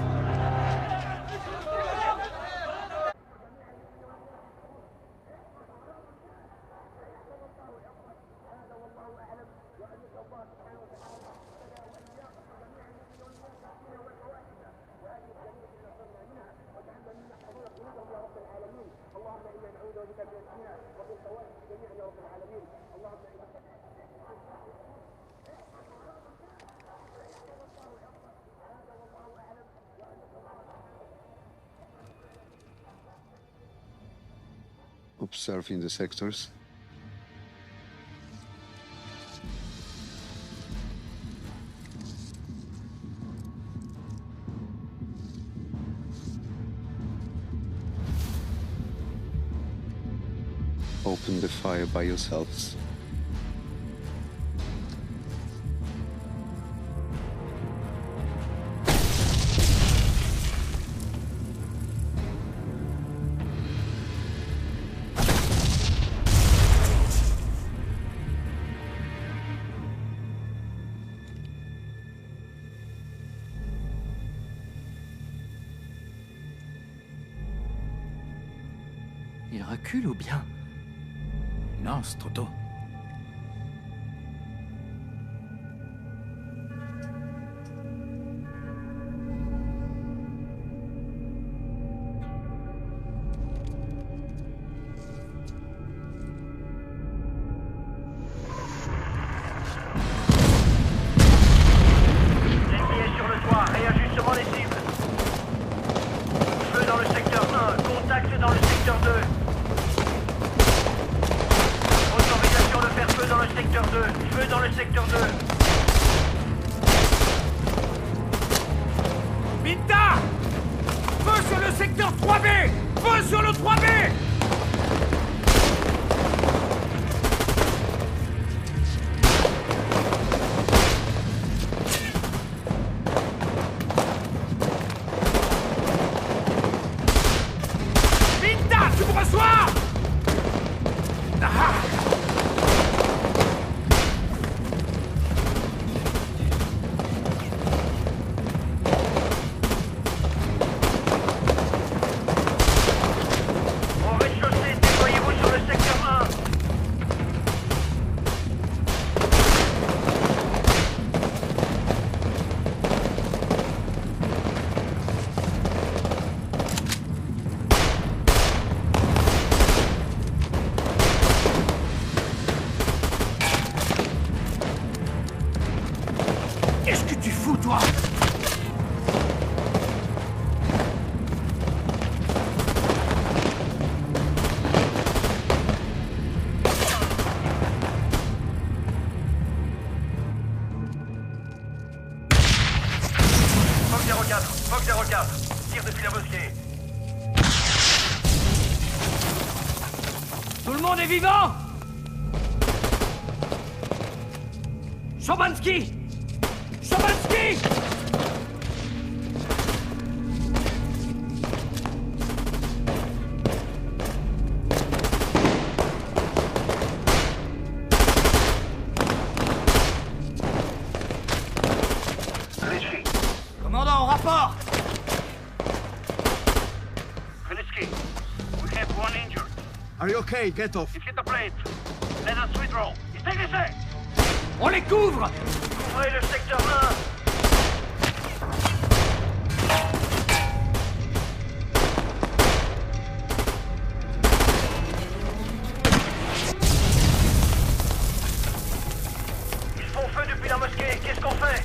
Observing the sectors. Open the fire by yourselves. Il recule ou bien? Non, c'est trop tôt. L'ennemi est sur le toit, réajustement des cibles. Feu dans le secteur 1, contact dans le secteur 2. Autorisation de faire feu dans le secteur 2. Feu dans le secteur 2. Minta! Feu sur le secteur 3B! Feu sur le 3B! Minta, tu me reçois? Ah! On 04, Fox 04, tire depuis la mosquée. Tout le monde est vivant? Chobansky! Chobansky! Commandant, au rapport! Krynitsky, we have one injured. Are you okay? Get off. Il hit the plate. Let us withdraw. Il s'est glissé! On les couvre! Couvrez le secteur 1! Ils font feu depuis la mosquée. Qu'est-ce qu'on fait?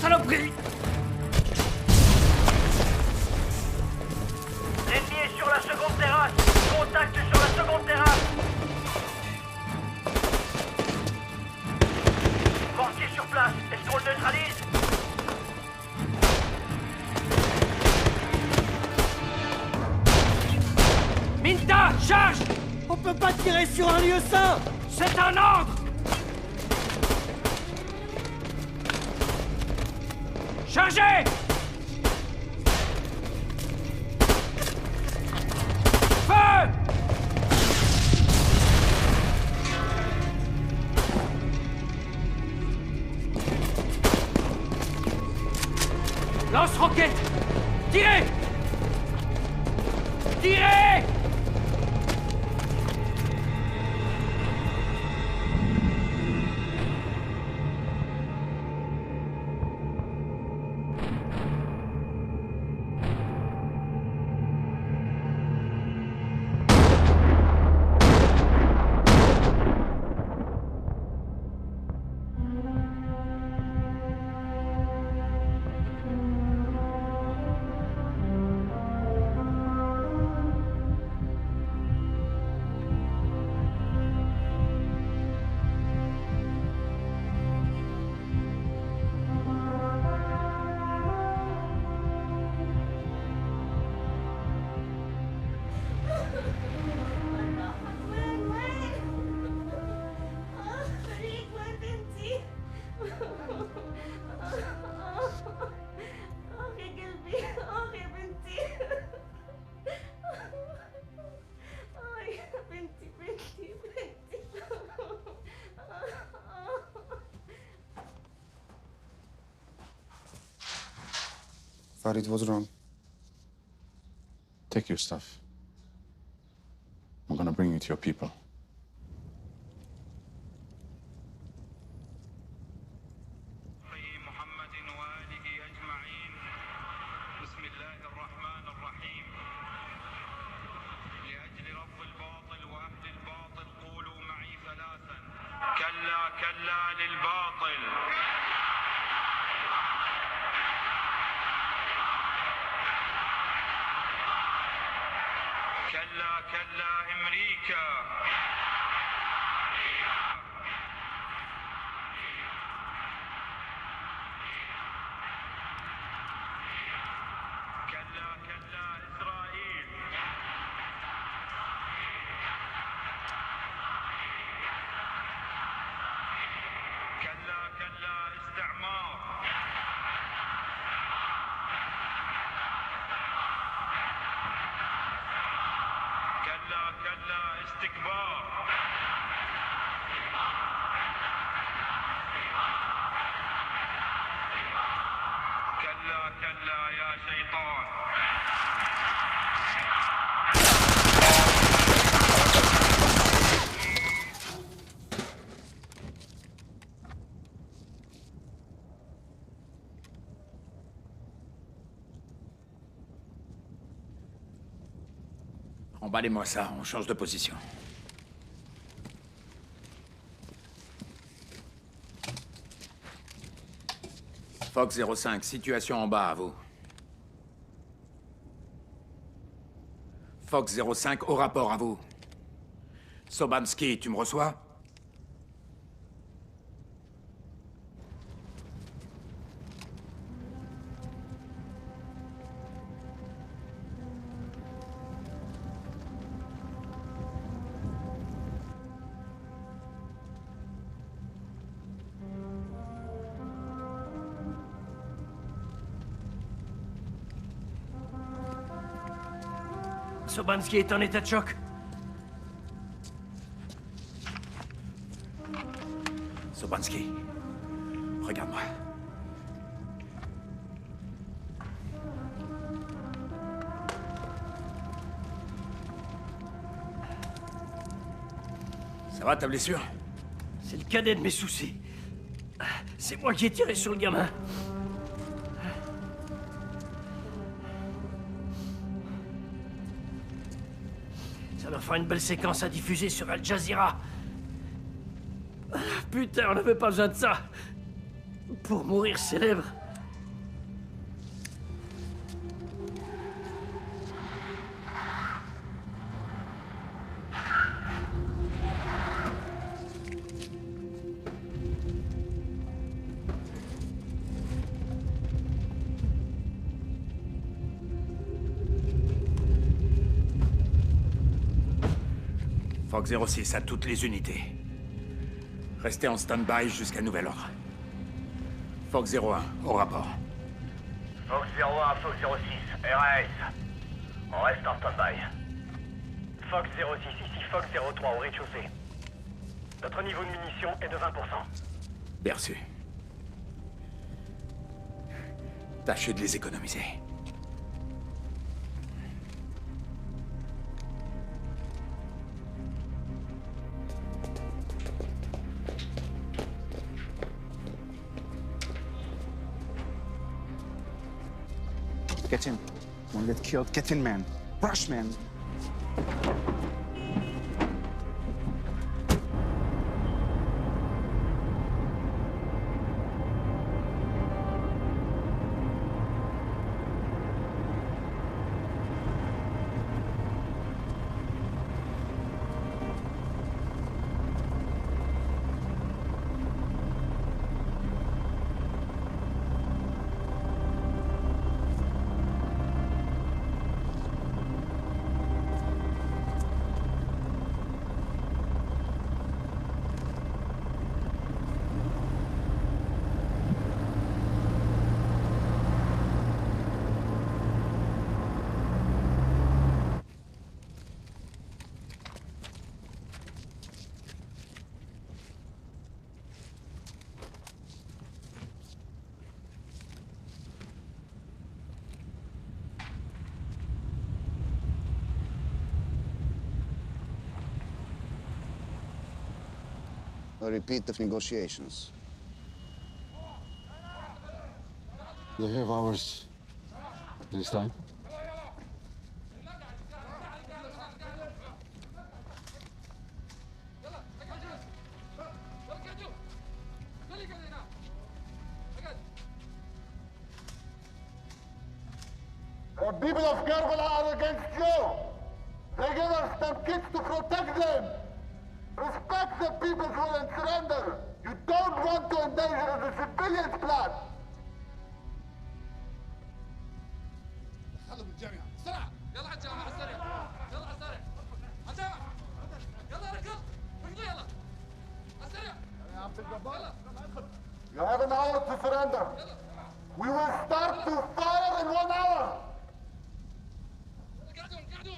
Saloperie! L'ennemi est sur la seconde terrasse. Contact sur la seconde terrasse. Mortier sur place. Est-ce qu'on le neutralise? Minta, charge! On peut pas tirer sur un lieu sain! C'est un ordre! Chargez! Feu! Lance-roquette! Tirez! Tirez! Farid, what's wrong? Take your stuff. I'm gonna bring you to your people. Emballez-moi ça, on change de position. Fox 05, situation en bas, à vous. Fox 05, au rapport, à vous. Sobanski, tu me reçois? Sobanski est en état de choc. Sobanski, regarde-moi. Ça va, ta blessure? C'est le cadet de mes soucis. C'est moi qui ai tiré sur le gamin. Ça va faire une belle séquence à diffuser sur Al Jazeera. Putain, on n'avait pas besoin de ça. Pour mourir célèbre. Fox 06 à toutes les unités. Restez en stand-by jusqu'à nouvel ordre. Fox 01, au rapport. Fox 01, Fox 06, RAS. On reste en stand-by. Fox 06, ici Fox 03 au rez-de-chaussée. Notre niveau de munitions est de 20%. Bien reçu. Tâchez de les économiser. Get in. Don't get killed. Get in, man. Rush, man. A repeat of negotiations. They have ours this time. The people of Karbala are against you. They give us some kids to protect them. Respect the people's will and surrender. You don't want to endanger the civilians' blood. خلوا بالجامعة بسرعة يلا على الجامعة على السريع يلا على السريع على الجامعة يلا يا رجال رجلوا يلا على السريع يا عبد الجبار You have an hour to surrender. We will start to fire in 1 hour. قعدوا قعدوا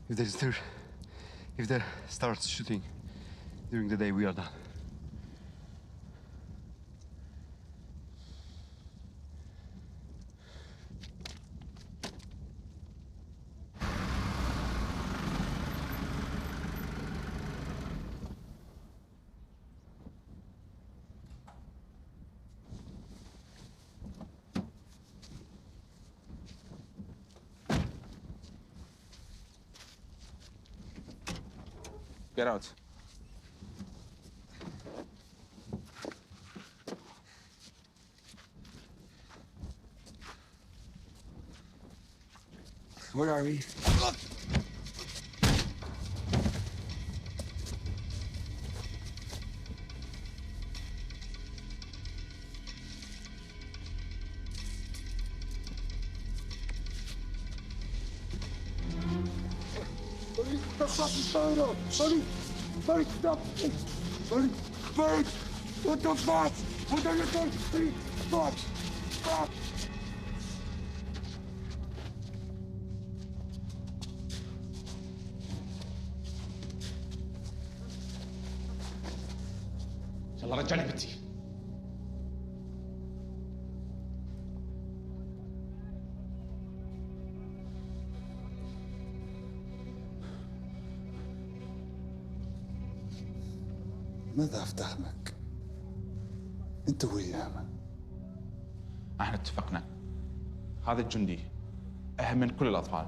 If they start shooting during the day, we are done. Get out. Where are we? Buddy, stop! Buddy! What the fuck? What are you doing? Please, stop! Stop! يلا رجعني بنتي. ماذا افتهمك؟ انت وياها. احنا اتفقنا. هذا الجندي اهم من كل الاطفال.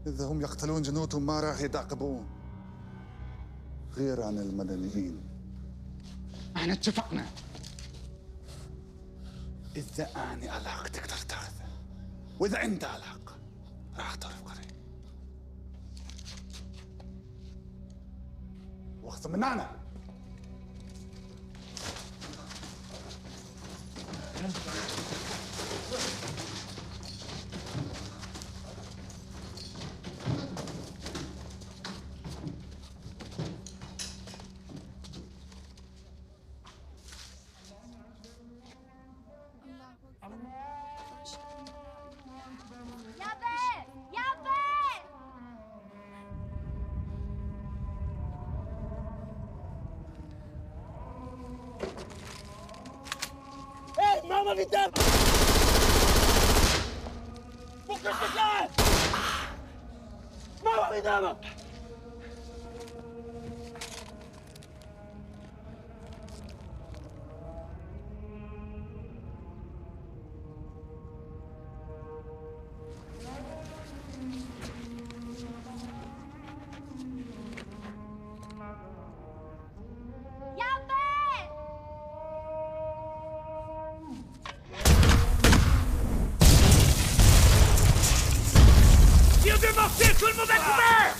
اذا هم يقتلون جنودهم ما راح يتعاقبون. غير عن المدنيين. احنا اتفقنا. اذا اني علاق تقدر تاخذه، واذا انت علاق راح تعرف قريب. واخذ من هنا. Mamma vite! Pourquoi je fais ça? Mamma vite! Tout le monde à couvert!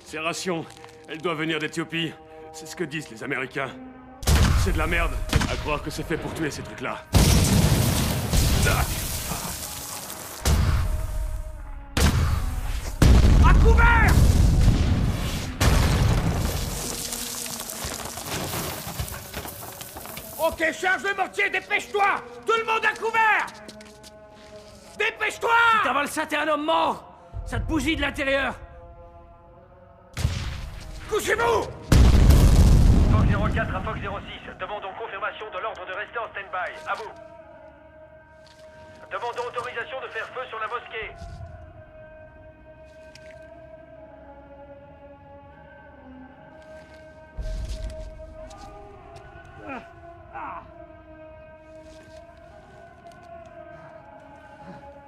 Ces rations, elles doivent venir d'Éthiopie. C'est ce que disent les Américains. C'est de la merde, à croire que c'est fait pour tuer ces trucs-là. À couvert! Ok, charge le mortier, dépêche-toi! Tout le monde à couvert! Dépêche-toi! Si t'avales ça, t'es un homme mort! Ça te bousille de l'intérieur! Couchez-vous! Fox 04 à Fox 06, demandons confirmation de l'ordre de rester en stand-by. À vous. Demandons autorisation de faire feu sur la mosquée.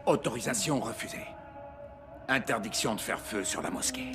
Autorisation refusée. Interdiction de faire feu sur la mosquée.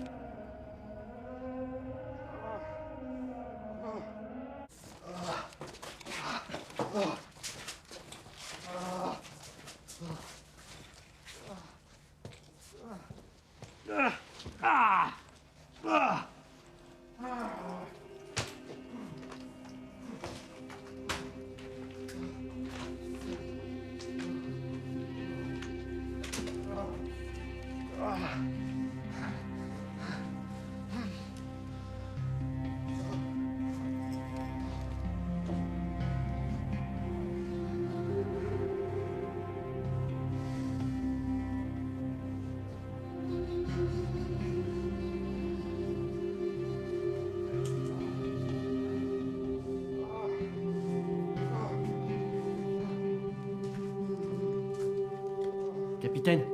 Capitaine.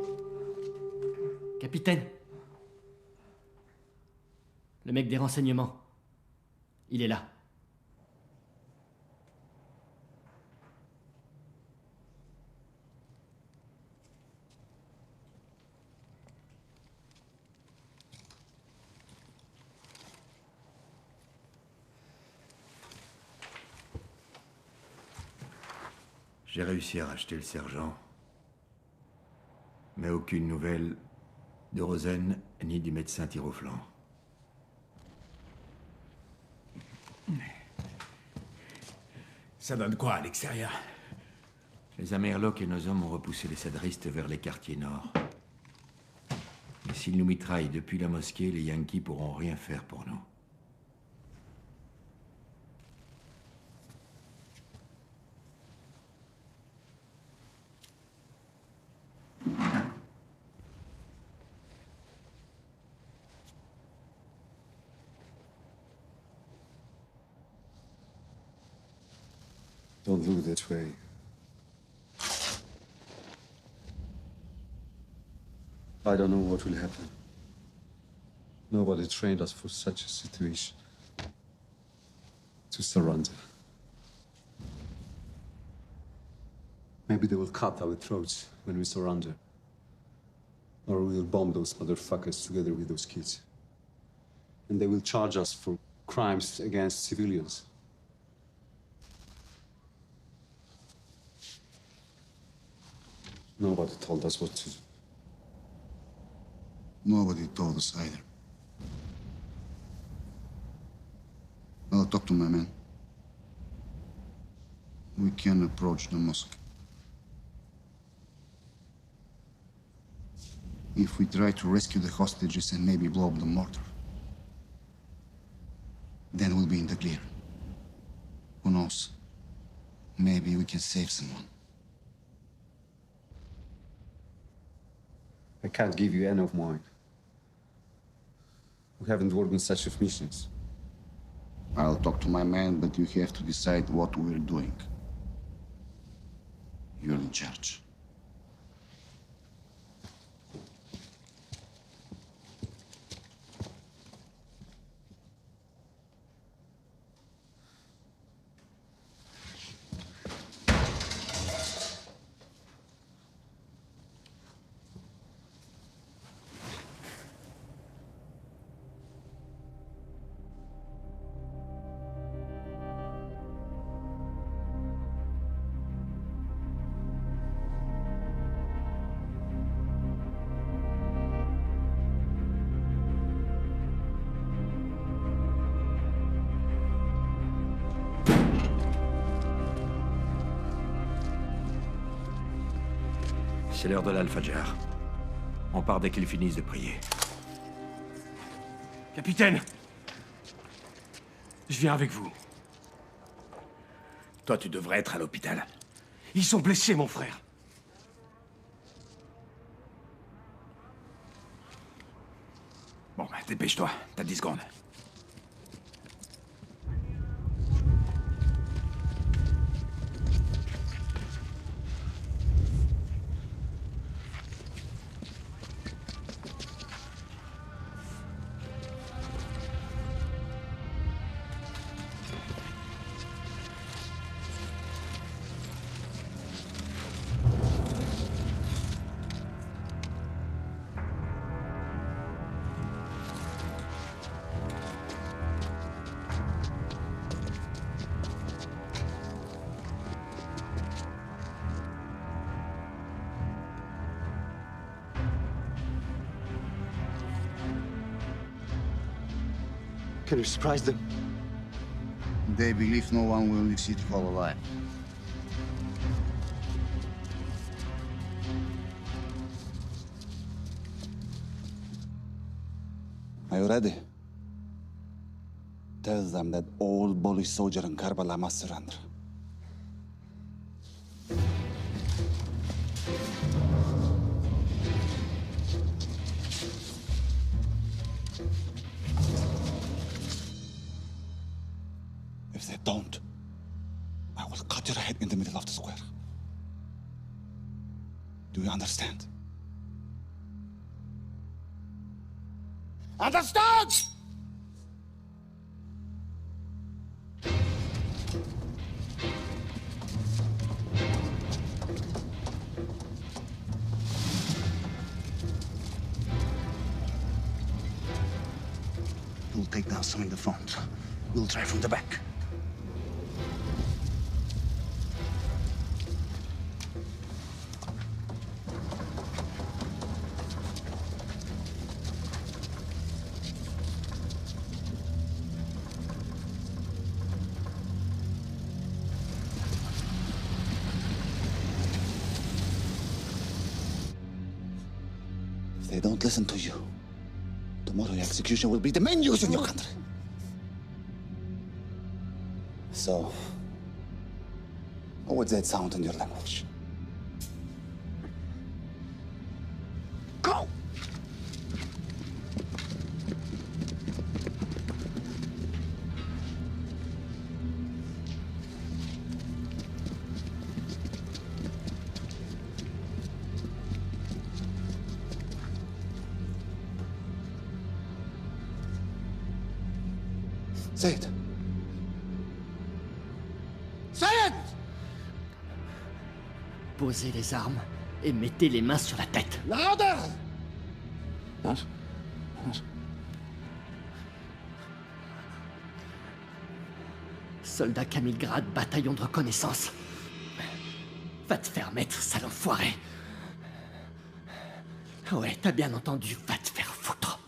Capitaine. Le mec des renseignements. Il est là. J'ai réussi à racheter le sergent. Mais aucune nouvelle de Rosen ni du médecin tir au flanc. Ça donne quoi à l'extérieur? Les Amerlocs et nos hommes ont repoussé les Sadristes vers les quartiers nord. Mais s'ils nous mitraillent depuis la mosquée, les Yankees pourront rien faire pour nous. Don't look that way. I don't know what will happen. Nobody trained us for such a situation. To surrender. Maybe they will cut our throats when we surrender. Or we will bomb those motherfuckers together with those kids. And they will charge us for crimes against civilians. Nobody told us what to do. Nobody told us either. I'll talk to my men. We can approach the mosque. If we try to rescue the hostages and maybe blow up the mortar, then we'll be in the clear. Who knows? Maybe we can save someone. I can't give you any of mine. We haven't worked on such missions. I'll talk to my men, but you have to decide what we're doing. You're in charge. C'est l'heure de l'Al-Fajr. On part dès qu'ils finissent de prier. Capitaine! Je viens avec vous. Toi, tu devrais être à l'hôpital. Ils sont blessés, mon frère. Bon, bah, dépêche-toi. T'as 10 secondes. Can you surprise them? They believe no one will leave City Hall alive. Are you ready? Tell them that all Polish soldiers in Karbala must surrender. If they don't, I will cut your head in the middle of the square. Do you understand? Understand? We'll take down some in the front. We'll try from the back. If they don't listen to you, tomorrow your execution will be the main news in your country. So, what would that sound in your language? Go! Say it. Say it! Posez les armes et mettez les mains sur la tête. Louder! Yes? Yes. Soldat Camille-Grade, bataillon de reconnaissance. Va te faire mettre, sale enfoiré. Ouais, t'as bien entendu, va te faire foutre.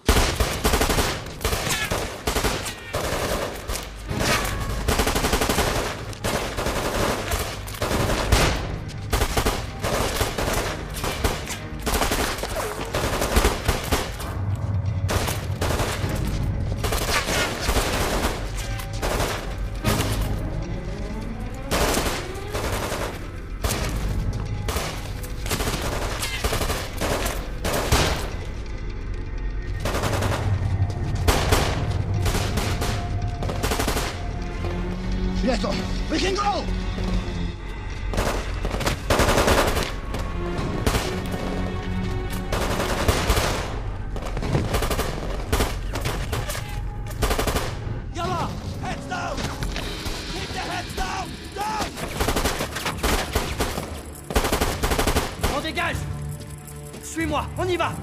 Pietro, we can go! Yalla! Heads down! Keep the heads down! Down! On dégage! Suis-moi, on y va!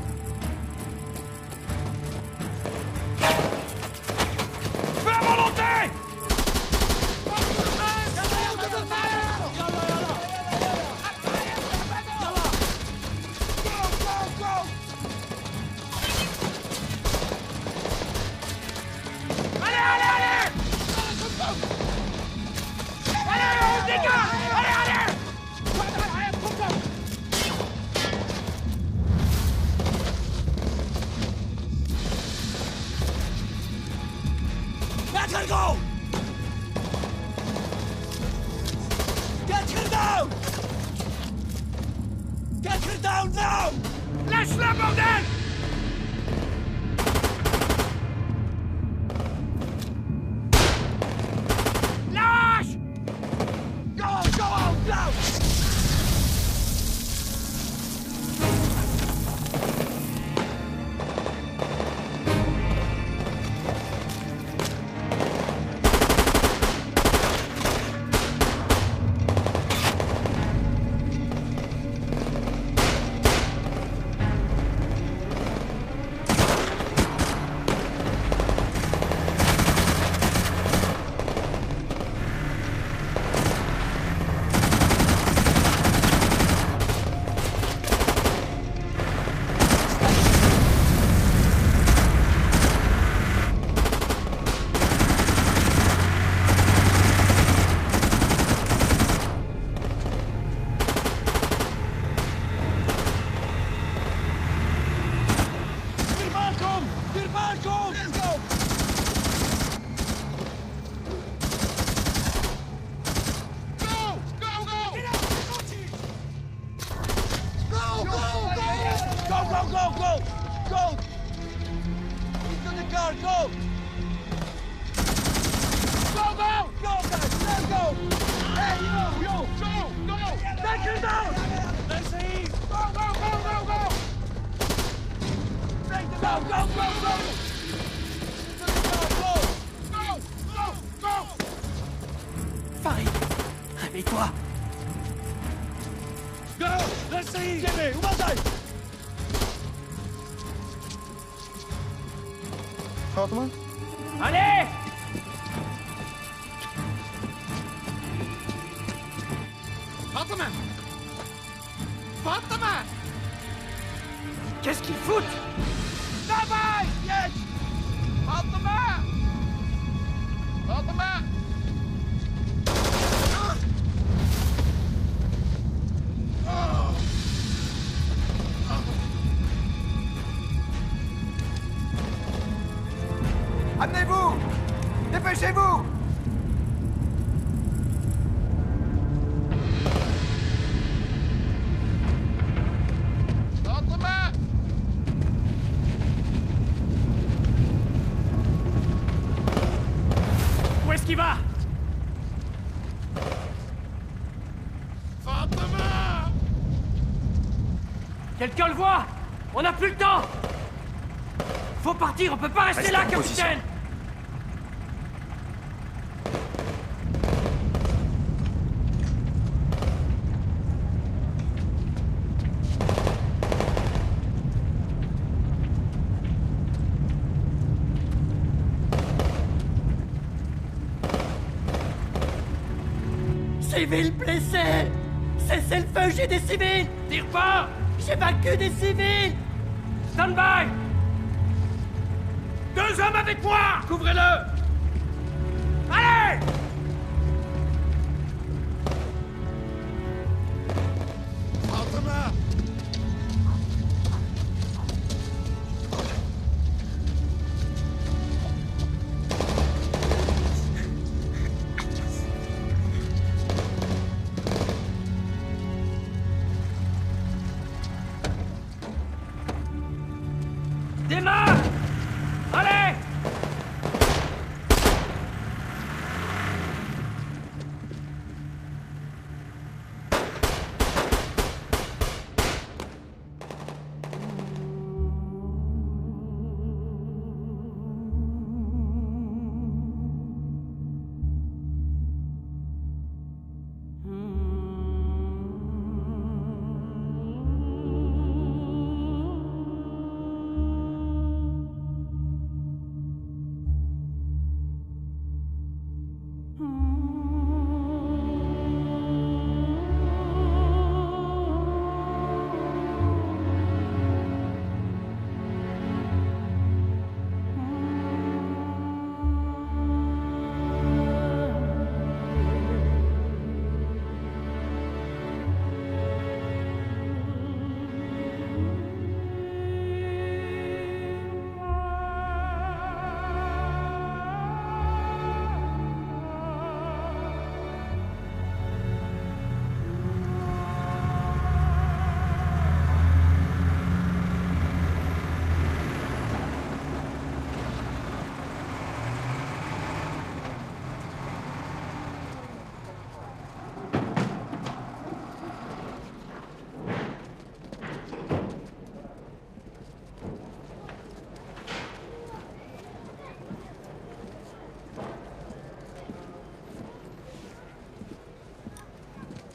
Fais à volonté! Let her go! Get her down! Get her down now! Lâche-le, bordel! Lâche! Go out now! Go, go, go, go! فاطمة؟ Allez! Fatima! Fatima! Qu'est-ce qu'ils foutent? Давай! Есть! Fatima! Fatima! Amenez-vous! Dépêchez-vous! Fatima! Où est-ce qu'il va? Fatima! Quelqu'un le voit? On n'a plus le temps! Faut partir, on peut pas rester là, capitaine! Civils blessés! Cessez le feu, j'ai des civils! Tire pas! J'ai vaincu des civils! Stand by! 2 hommes avec moi! Couvrez-le! Allez! Fatima! Démarre! Allez!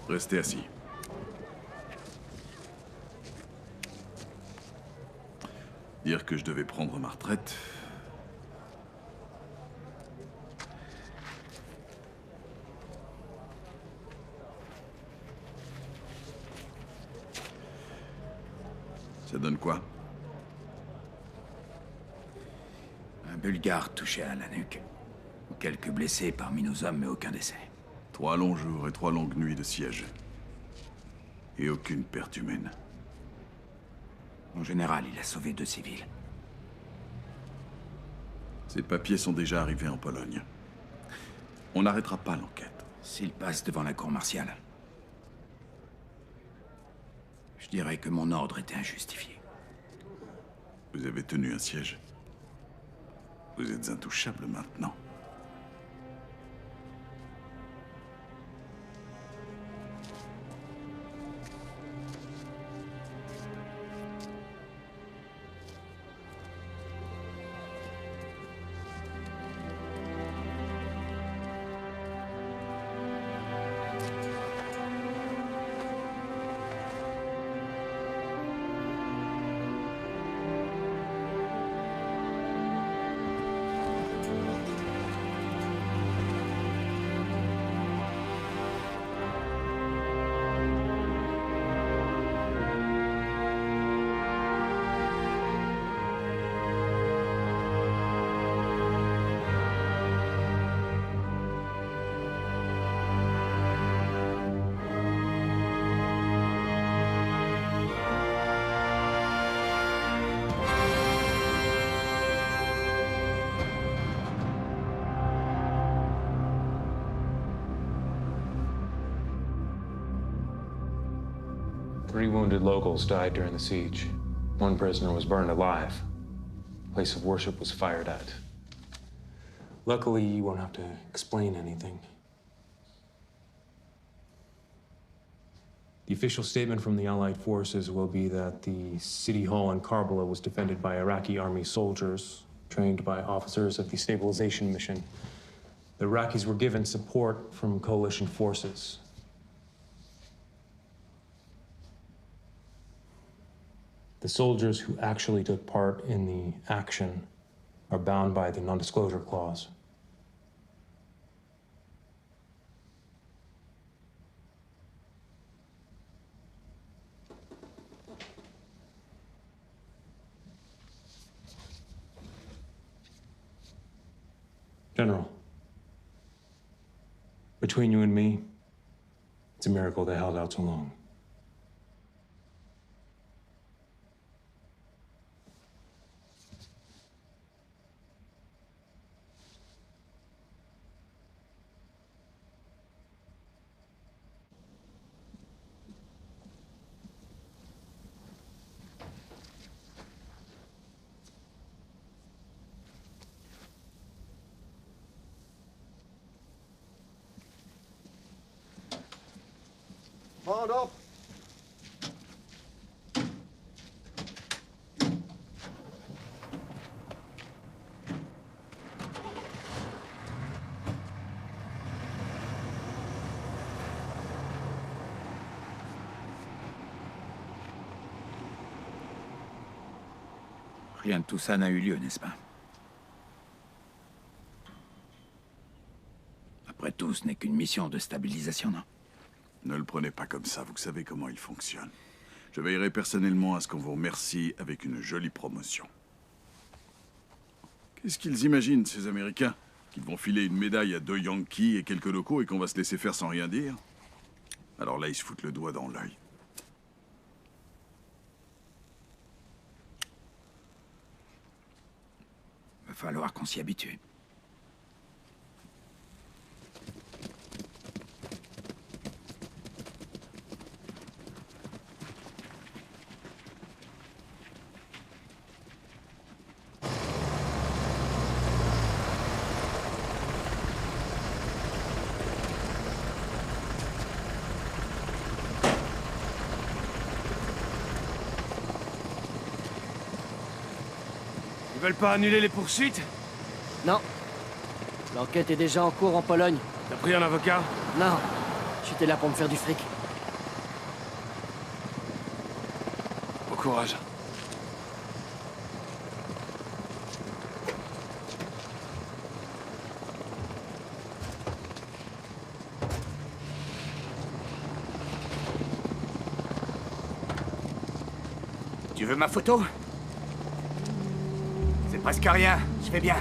Restez assis. Dire que je devais prendre ma retraite. Ça donne quoi? Un Bulgare touché à la nuque. Quelques blessés parmi nos hommes, mais aucun décès. 3 longs jours et 3 longues nuits de siège. Et aucune perte humaine. Mon général, il a sauvé 2 civils. Ces papiers sont déjà arrivés en Pologne. On n'arrêtera pas l'enquête. S'il passe devant la cour martiale, je dirais que mon ordre était injustifié. Vous avez tenu un siège. Vous êtes intouchable maintenant. 3 wounded locals died during the siege. 1 prisoner was burned alive. Place of worship was fired at. Luckily, you won't have to explain anything. The official statement from the Allied forces will be that the city hall in Karbala was defended by Iraqi army soldiers trained by officers of the stabilization mission. The Iraqis were given support from coalition forces. The soldiers who actually took part in the action are bound by the non-disclosure clause. General, between you and me, it's a miracle they held out so long. Hold up. Rien de tout ça n'a eu lieu, n'est-ce pas? Après tout, ce n'est qu'une mission de stabilisation, non? Ne le prenez pas comme ça, vous savez comment il fonctionne. Je veillerai personnellement à ce qu'on vous remercie avec une jolie promotion. Qu'est-ce qu'ils imaginent, ces Américains? Qu'ils vont filer une médaille à 2 Yankees et quelques locaux et qu'on va se laisser faire sans rien dire? Alors là, ils se foutent le doigt dans l'œil. Va falloir qu'on s'y habitue. Ils veulent pas annuler les poursuites? Non. L'enquête est déjà en cours en Pologne. T'as pris un avocat? Non. J'étais là pour me faire du fric. Bon courage. Tu veux ma photo? C'est presque rien, je vais bien.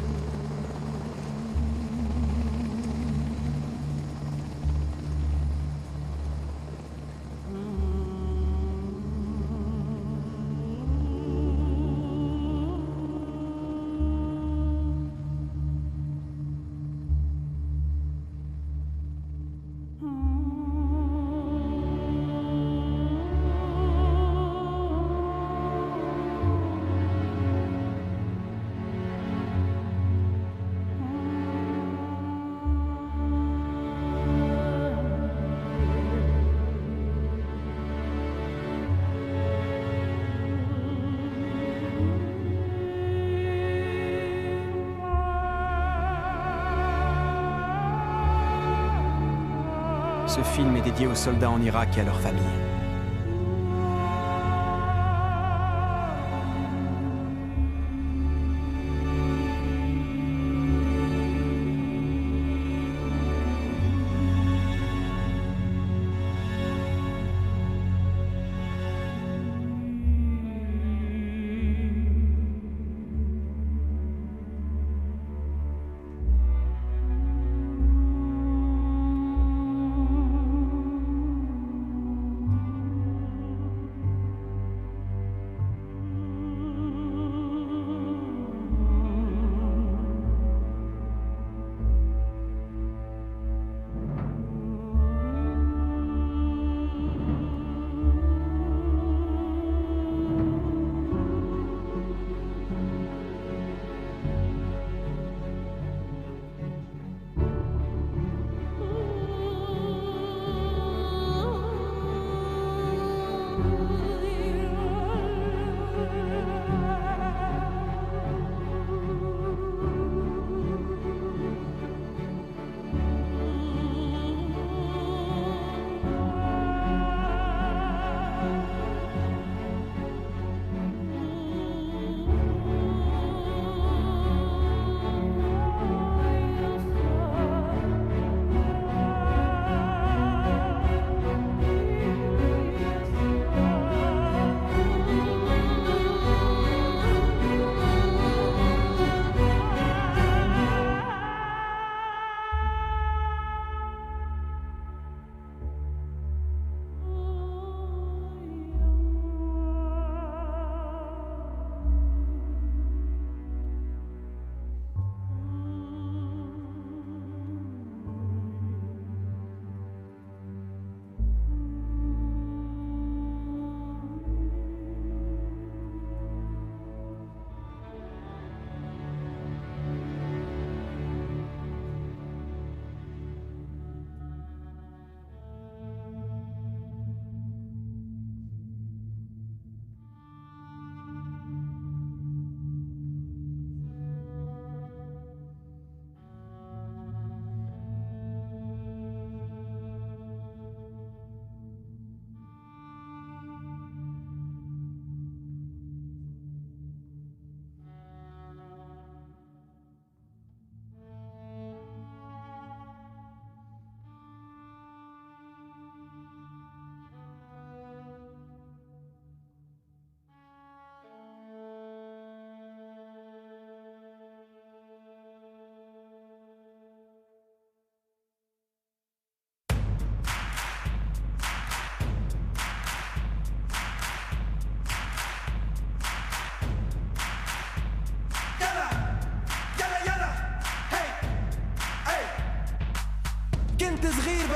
Ce film est dédié aux soldats en Irak et à leurs familles.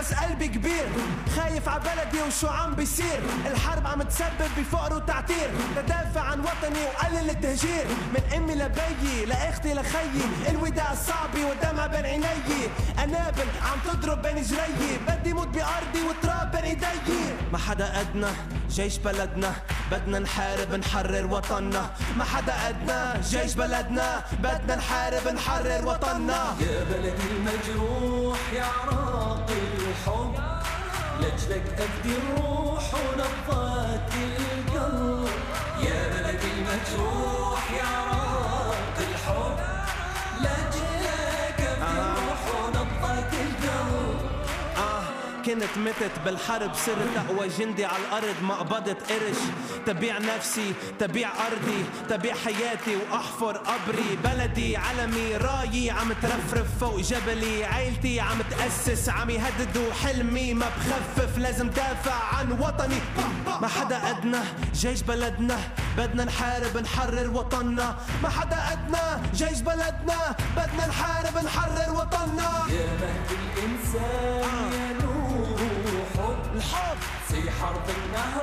بس قلبي كبير خايف عبلدي وشو عم بيصير الحرب عم تسبب بفقر وتعتير بدافع عن وطني وقلل التهجير من امي لبيي لاختي لخيي الوداع الصعبة والدمع بين عيني قنابل عم تضرب بين جريي بدي موت بأرضي وتراب بين ايدي ما حدا قدنا جيش بلدنا بدنا نحارب نحرر وطننا ما حدا قدنا جيش بلدنا بدنا نحارب نحرر وطننا يا بلدي المجروح يا راقي الحب لأجلك أفدي الروح ونبضات القلب يا بلدي المجروح يا راقي الحب لأجلك أفدي الروح ونبضات القلب كنت متت بالحرب صرت أقوى جندي على الأرض ما قبضت قرش تبيع نفسي تبيع أرضي تبيع حياتي وأحفر قبري بلدي علمي رايي عم ترفرف فوق جبلي عيلتي عم تأسس عم يهددوا حلمي ما بخفف لازم دافع عن وطني ما حدا قدنا جيش بلدنا بدنا نحارب نحرر وطننا ما حدا قدنا جيش بلدنا بدنا نحارب نحرر وطننا يا مهد الإنسان يا نور وحب الحب في حرب النهار